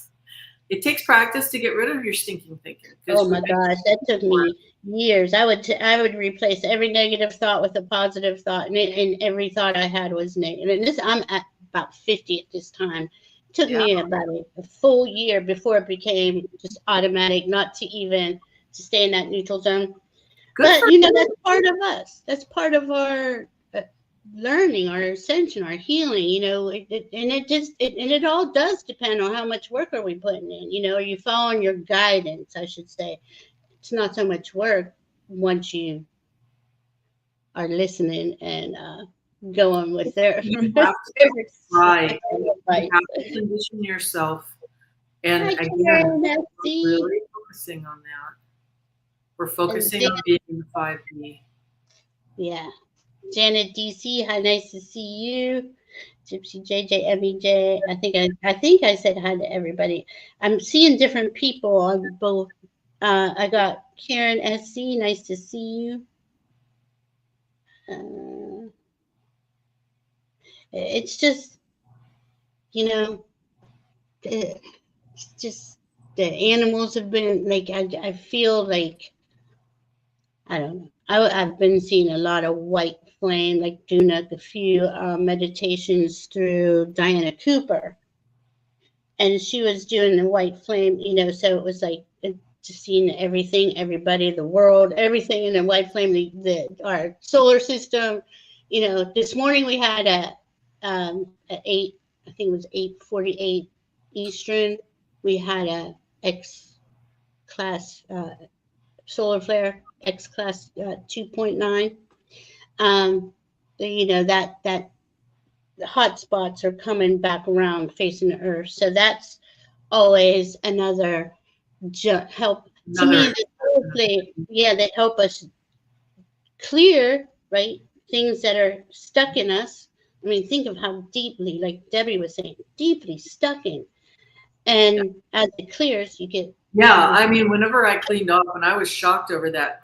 It takes practice to get rid of your stinking thinking. Oh my gosh, that took me years. I would replace every negative thought with a positive thought, and every thought I had was negative. And I'm at about 50 at this time. It took me about a full year before it became just automatic, not to even to stay in that neutral zone. But you know, that's part of us. That's part of our learning, our ascension, our healing, you know, and it all does depend on how much work are we putting in, you know, are you following your guidance, I should say. It's not so much work once you are listening and going with their right. You have to condition yourself, and again, really focusing on that. We're focusing on being in the 5D. Yeah. Janet DC, hi, nice to see you. Gypsy JJ, MEJ. I think I said hi to everybody. I'm seeing different people on both. I got Karen SC, nice to see you. It's just, you know, it's just the animals have been like, I feel like, I don't know. I've been seeing a lot of white flame, like doing a few meditations through Diana Cooper. And she was doing the white flame, you know, so it was like just seeing everything, everybody, the world, everything in the white flame, our solar system. You know, this morning we had at 8, I think it was 8:48 Eastern, we had a X-class solar flare, X-class 2.9. You know, that the hot spots are coming back around facing the earth. So that's always another help to me. They help us clear, right? things that are stuck in us. I mean, think of how deeply, like Debbie was saying, deeply stuck in. And as it clears, you get. Yeah, I mean, whenever I cleaned off, and I was shocked over that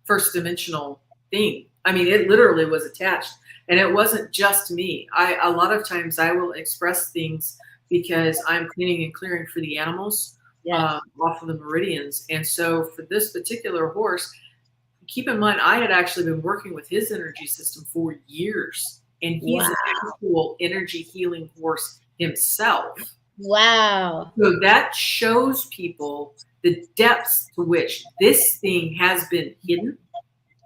first dimensional thing. I mean, it literally was attached, and it wasn't just me. A lot of times I will express things because I'm cleaning and clearing for the animals off of the meridians. And so for this particular horse, keep in mind, I had actually been working with his energy system for years, and he's an actual energy healing horse himself. Wow. So that shows people the depths to which this thing has been hidden.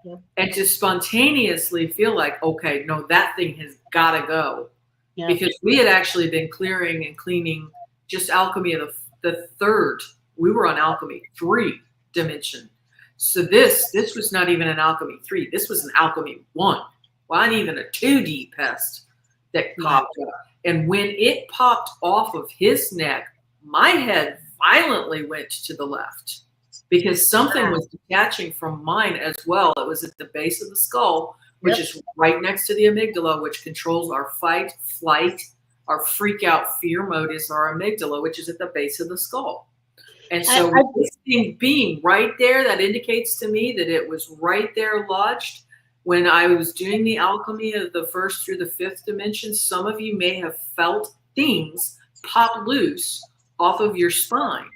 Yep. And to spontaneously feel like, okay, no, that thing has got to go. Yep. Because we had actually been clearing and cleaning just alchemy of the third. We were on alchemy 3 dimension. So this was not even an alchemy 3. This was an alchemy 1. Well, not even a 2D pest that popped up. And when it popped off of his neck, my head violently went to the left because something was detaching from mine as well. It was at the base of the skull, which is right next to the amygdala, which controls our fight, flight, our freak out fear mode is our amygdala, which is at the base of the skull. And so this thing being right there, that indicates to me that it was right there lodged. When I was doing the alchemy of the 1st through the 5th dimension, some of you may have felt things pop loose off of your spine,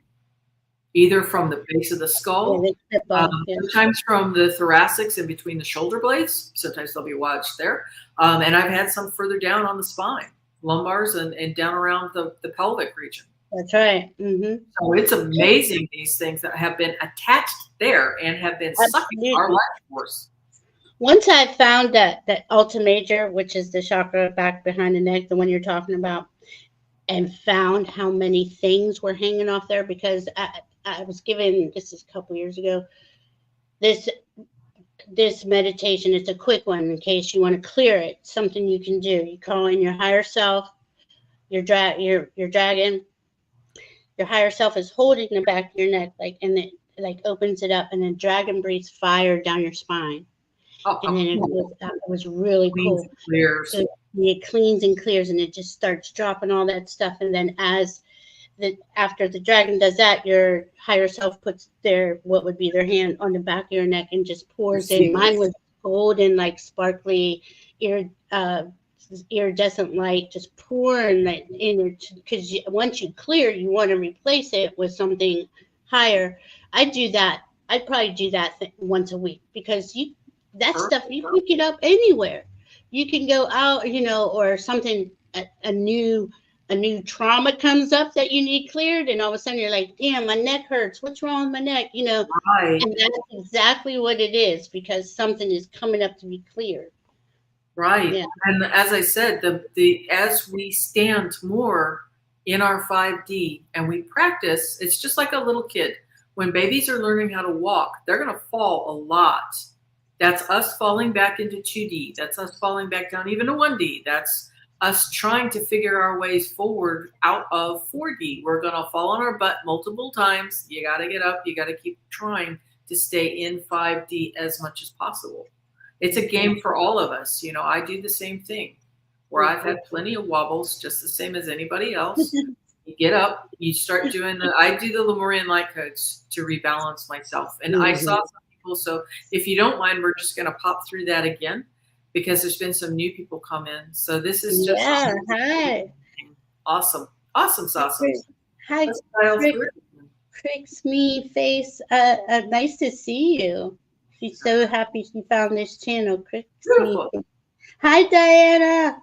either from the base of the skull, sometimes from the thoracics in between the shoulder blades. Sometimes they'll be lodged there. And I've had some further down on the spine, lumbars and down around the pelvic region. That's right. Mm-hmm. So it's amazing, these things that have been attached there and have been sucking our life force. Once I found that Ultra Major, which is the chakra back behind the neck, the one you're talking about, and found how many things were hanging off there, because I was given, this is a couple years ago, this meditation. It's a quick one in case you want to clear it. Something you can do. You call in your higher self. Your dragon. Your higher self is holding the back of your neck, and it opens it up, and then dragon breathes fire down your spine. And then it was really cool. So it cleans and clears, and it just starts dropping all that stuff. And then after the dragon does that, your higher self puts what would be their hand on the back of your neck and just pours in. Mine was golden, like sparkly, iridescent light, just pouring in, because once you clear, you want to replace it with something higher. I'd probably do that once a week, because that stuff, you pick it up anywhere. You can go out, or something, a new trauma comes up that you need cleared, and all of a sudden you're like, damn, my neck hurts. What's wrong with my neck? Right. And that's exactly what it is, because something is coming up to be cleared. Right. Yeah. And as I said, as we stand more in our 5D and we practice, it's just like a little kid. When babies are learning how to walk, they're going to fall a lot. That's us falling back into 2D. That's us falling back down even to 1D. That's us trying to figure our ways forward out of 4D. We're going to fall on our butt multiple times. You got to get up. You got to keep trying to stay in 5D as much as possible. It's a game for all of us. I do the same thing, where I've had plenty of wobbles, just the same as anybody else. You get up, you start doing I do the Lemurian light codes to rebalance myself. And I saw some people, so if you don't mind, we're just going to pop through that again, because there's been some new people come in. So this is just hi. Awesome sauce. Hi, Cricks Me Face. Nice to see you. She's so happy she found this channel. Cricks Me. Hi, Diana.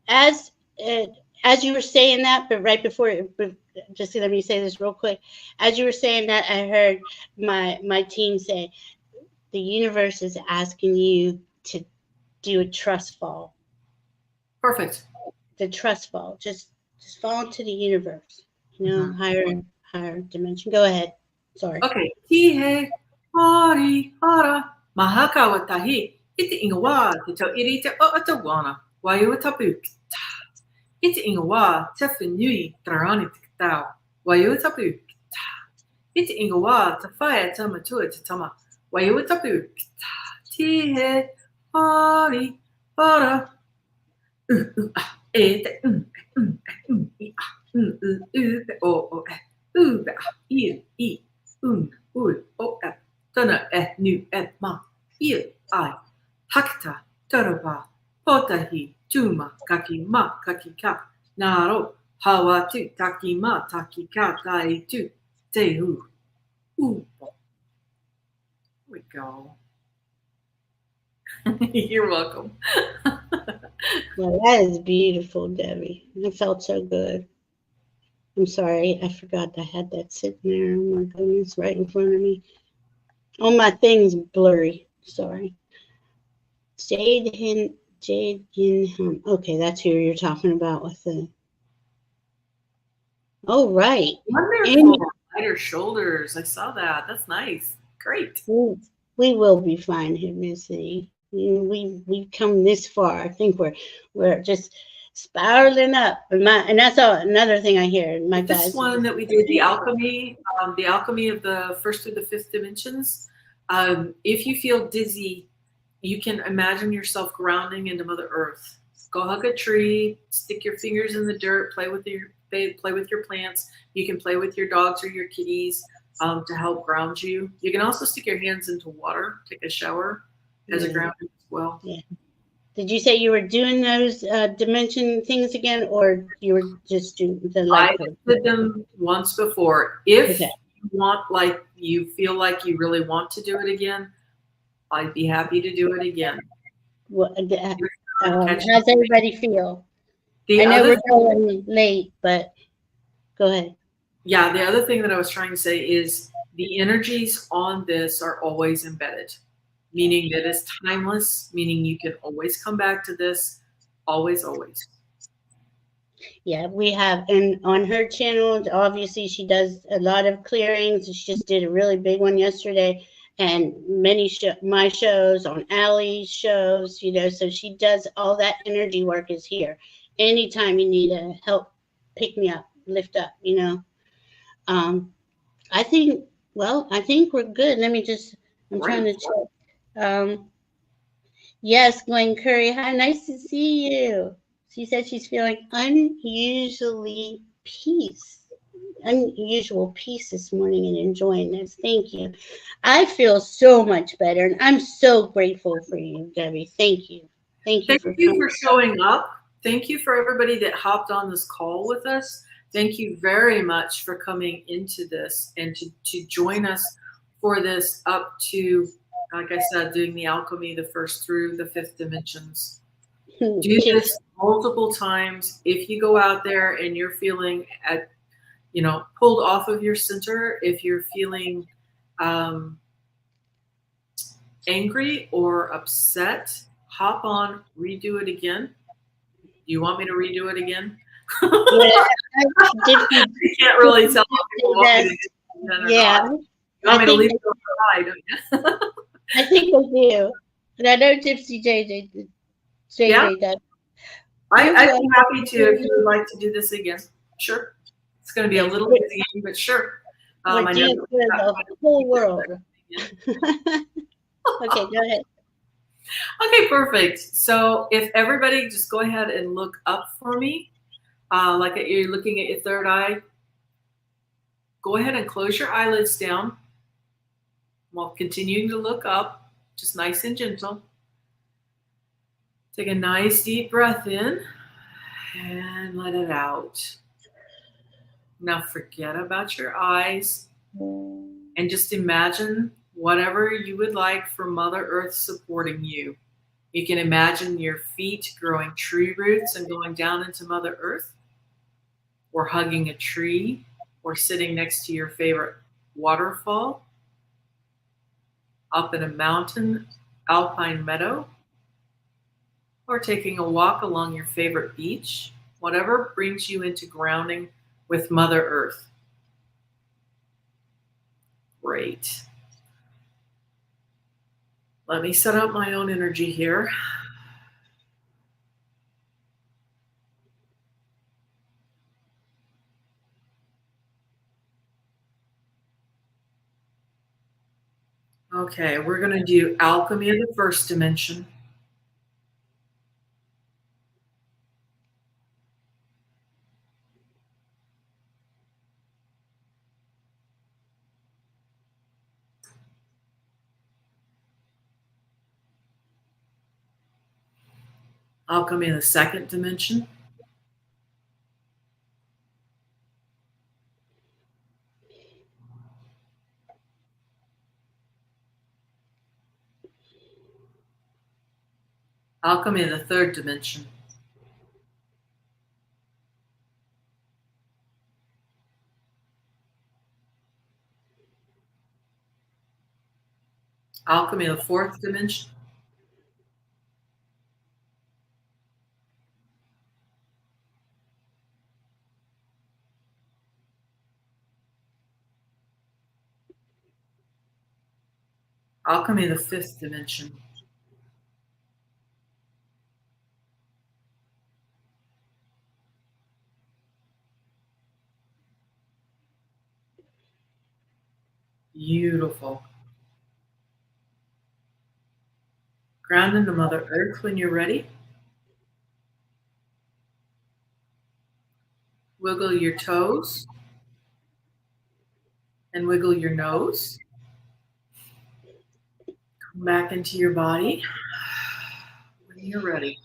As you were saying that, but right before, just let me say this real quick. As you were saying that, I heard my team say, the universe is asking you to do a trust fall. Perfect. The trust fall. Just fall into the universe. Higher dimension. Go ahead. Sorry. Okay. Tihe, Hari, Hara, Mahaka watahi, iti ingawa, tito irita o atawana, wayo tapuk. Iti ingawa, tefinui, tarani tiktao, wayo tapuk. Iti ingawa, tafaya tamatua tatama, Wayutaku Tihe Hari Hara Ete O Uba I Ul O Tana Nu Ma I Hakta Taraba Potahi Tuma Kaki Ka Naro Hawatu Takima Takika Taitu Tehu. Here we go. You're welcome. Well, that is beautiful, Debbie. It felt so good. I'm sorry, I forgot I had that sitting there. Oh my goodness, right in front of me. Oh, my thing's blurry. Sorry. Jade Yin Hum. Okay, that's who you're talking about with the. Oh, right. Wonderful. Lighter shoulders. I saw that. That's nice. Great. We will be fine, Hypnicity. We've come this far. I think we're just spiraling up. And that's all. Another thing I hear. My this guys. one that we did, the alchemy of the first through the fifth dimensions. If you feel dizzy, you can imagine yourself grounding into Mother Earth. Go hug a tree, stick your fingers in the dirt, play with your plants. You can play with your dogs or your kitties to help ground you. You can also stick your hands into water, take a shower as a grounding as well. Yeah. Did you say you were doing those dimension things again, or you were just doing the light? I did them once before. If you want, like, you feel like you really want to do it again, I'd be happy to do it again. Well, how's everybody feel? I know we're going late, but go ahead. Yeah, the other thing that I was trying to say is the energies on this are always embedded, meaning that it's timeless, meaning you can always come back to this, always, always. Yeah, we have, and on her channel, obviously she does a lot of clearings. She just did a really big one yesterday, and my shows, on Allie's shows, so she does all that energy work is here. Anytime you need a help, pick me up, lift up, I think we're good. Let me just, I'm trying to check. Yes, Gwen Curry. Hi, nice to see you. She said she's feeling unusual peace this morning and enjoying this. Thank you. I feel so much better, and I'm so grateful for you, Debbie. Thank you. Thank you for showing up. Thank you for everybody that hopped on this call with us. Thank you very much for coming into this and to join us for this up to, like I said, doing the alchemy, the first through the fifth dimensions. Do this multiple times. If you go out there and you're feeling pulled off of your center, if you're feeling angry or upset, hop on, redo it again. Do you want me to redo it again? Yeah, I can't really tell people what to do. Yeah. You want me to leave it on, don't you? I think I do. And I know Gypsy JJ does. I'd be happy to if you would like to do this again. Sure. It's going to be a little busy, but sure. I know the whole world. Okay, go ahead. Okay, perfect. So if everybody just go ahead and look up for me, like you're looking at your third eye, go ahead and close your eyelids down while continuing to look up, just nice and gentle. Take a nice deep breath in and let it out. Now forget about your eyes and just imagine whatever you would like for Mother Earth supporting you. You can imagine your feet growing tree roots and going down into Mother Earth, or hugging a tree, or sitting next to your favorite waterfall, up in a mountain, alpine meadow, or taking a walk along your favorite beach, whatever brings you into grounding with Mother Earth. Great. Let me set up my own energy here. Okay, we're going to do alchemy of the first dimension. Alchemy of the second dimension. Alchemy of the third dimension. Alchemy of the fourth dimension. Alchemy of the fifth dimension. Beautiful. Ground into Mother Earth when you're ready. Wiggle your toes and wiggle your nose. Come back into your body when you're ready.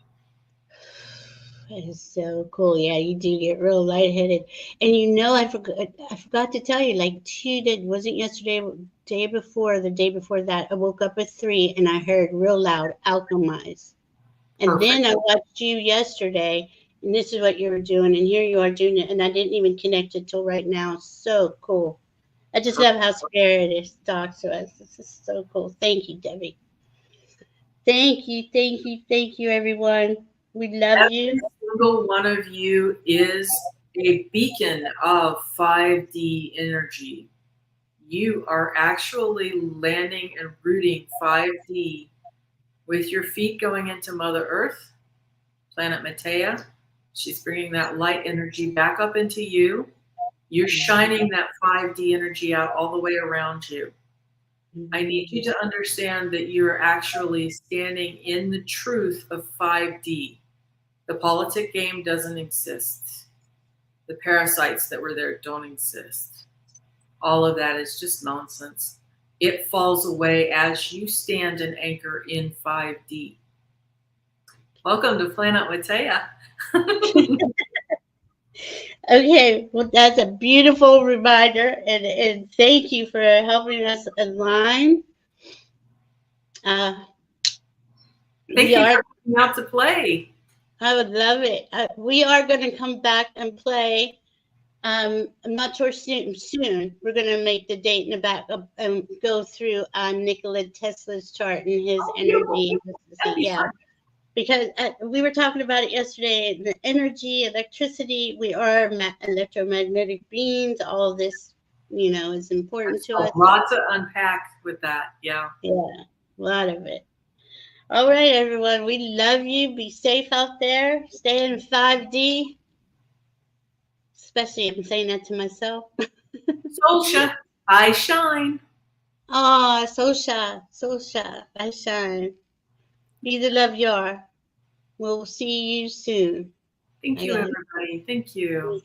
That is so cool. Yeah, you do get real lightheaded. And I forgot to tell you, like wasn't yesterday, the day before that, I woke up at 3 and I heard real loud alchemize. And Perfect. then I watched you yesterday, and this is what you were doing, and here you are doing it, and I didn't even connect it till right now. So cool. I just love how Spirit is talks to us. This is so cool. Thank you, Debbie. Thank you, everyone. We love you. Every single one of you is a beacon of 5D energy. You are actually landing and rooting 5D with your feet going into Mother Earth, planet Matea. She's bringing that light energy back up into you. You're shining that 5D energy out all the way around you. I need you to understand that you're actually standing in the truth of 5D. The politic game doesn't exist. The parasites that were there don't exist. All of that is just nonsense. It falls away as you stand and anchor in 5D. Welcome to Planet Matea. Okay, well, that's a beautiful reminder, and thank you for helping us align. Thank you for coming out to play. I would love it. We are going to come back and play. I'm not sure soon. We're going to make the date in the back and go through Nikola Tesla's chart and his energy. Yeah. Because we were talking about it yesterday, the energy, electricity, we are electromagnetic beings. All of this, is important to us. Lots to unpack with that. Yeah. Yeah, a lot of it. All right, everyone. We love you. Be safe out there. Stay in 5D. Especially, I'm saying that to myself. Solsha, I shine. Oh, Solsha, I shine. Be the love you are. We'll see you soon. Thank you, everybody. Thank you.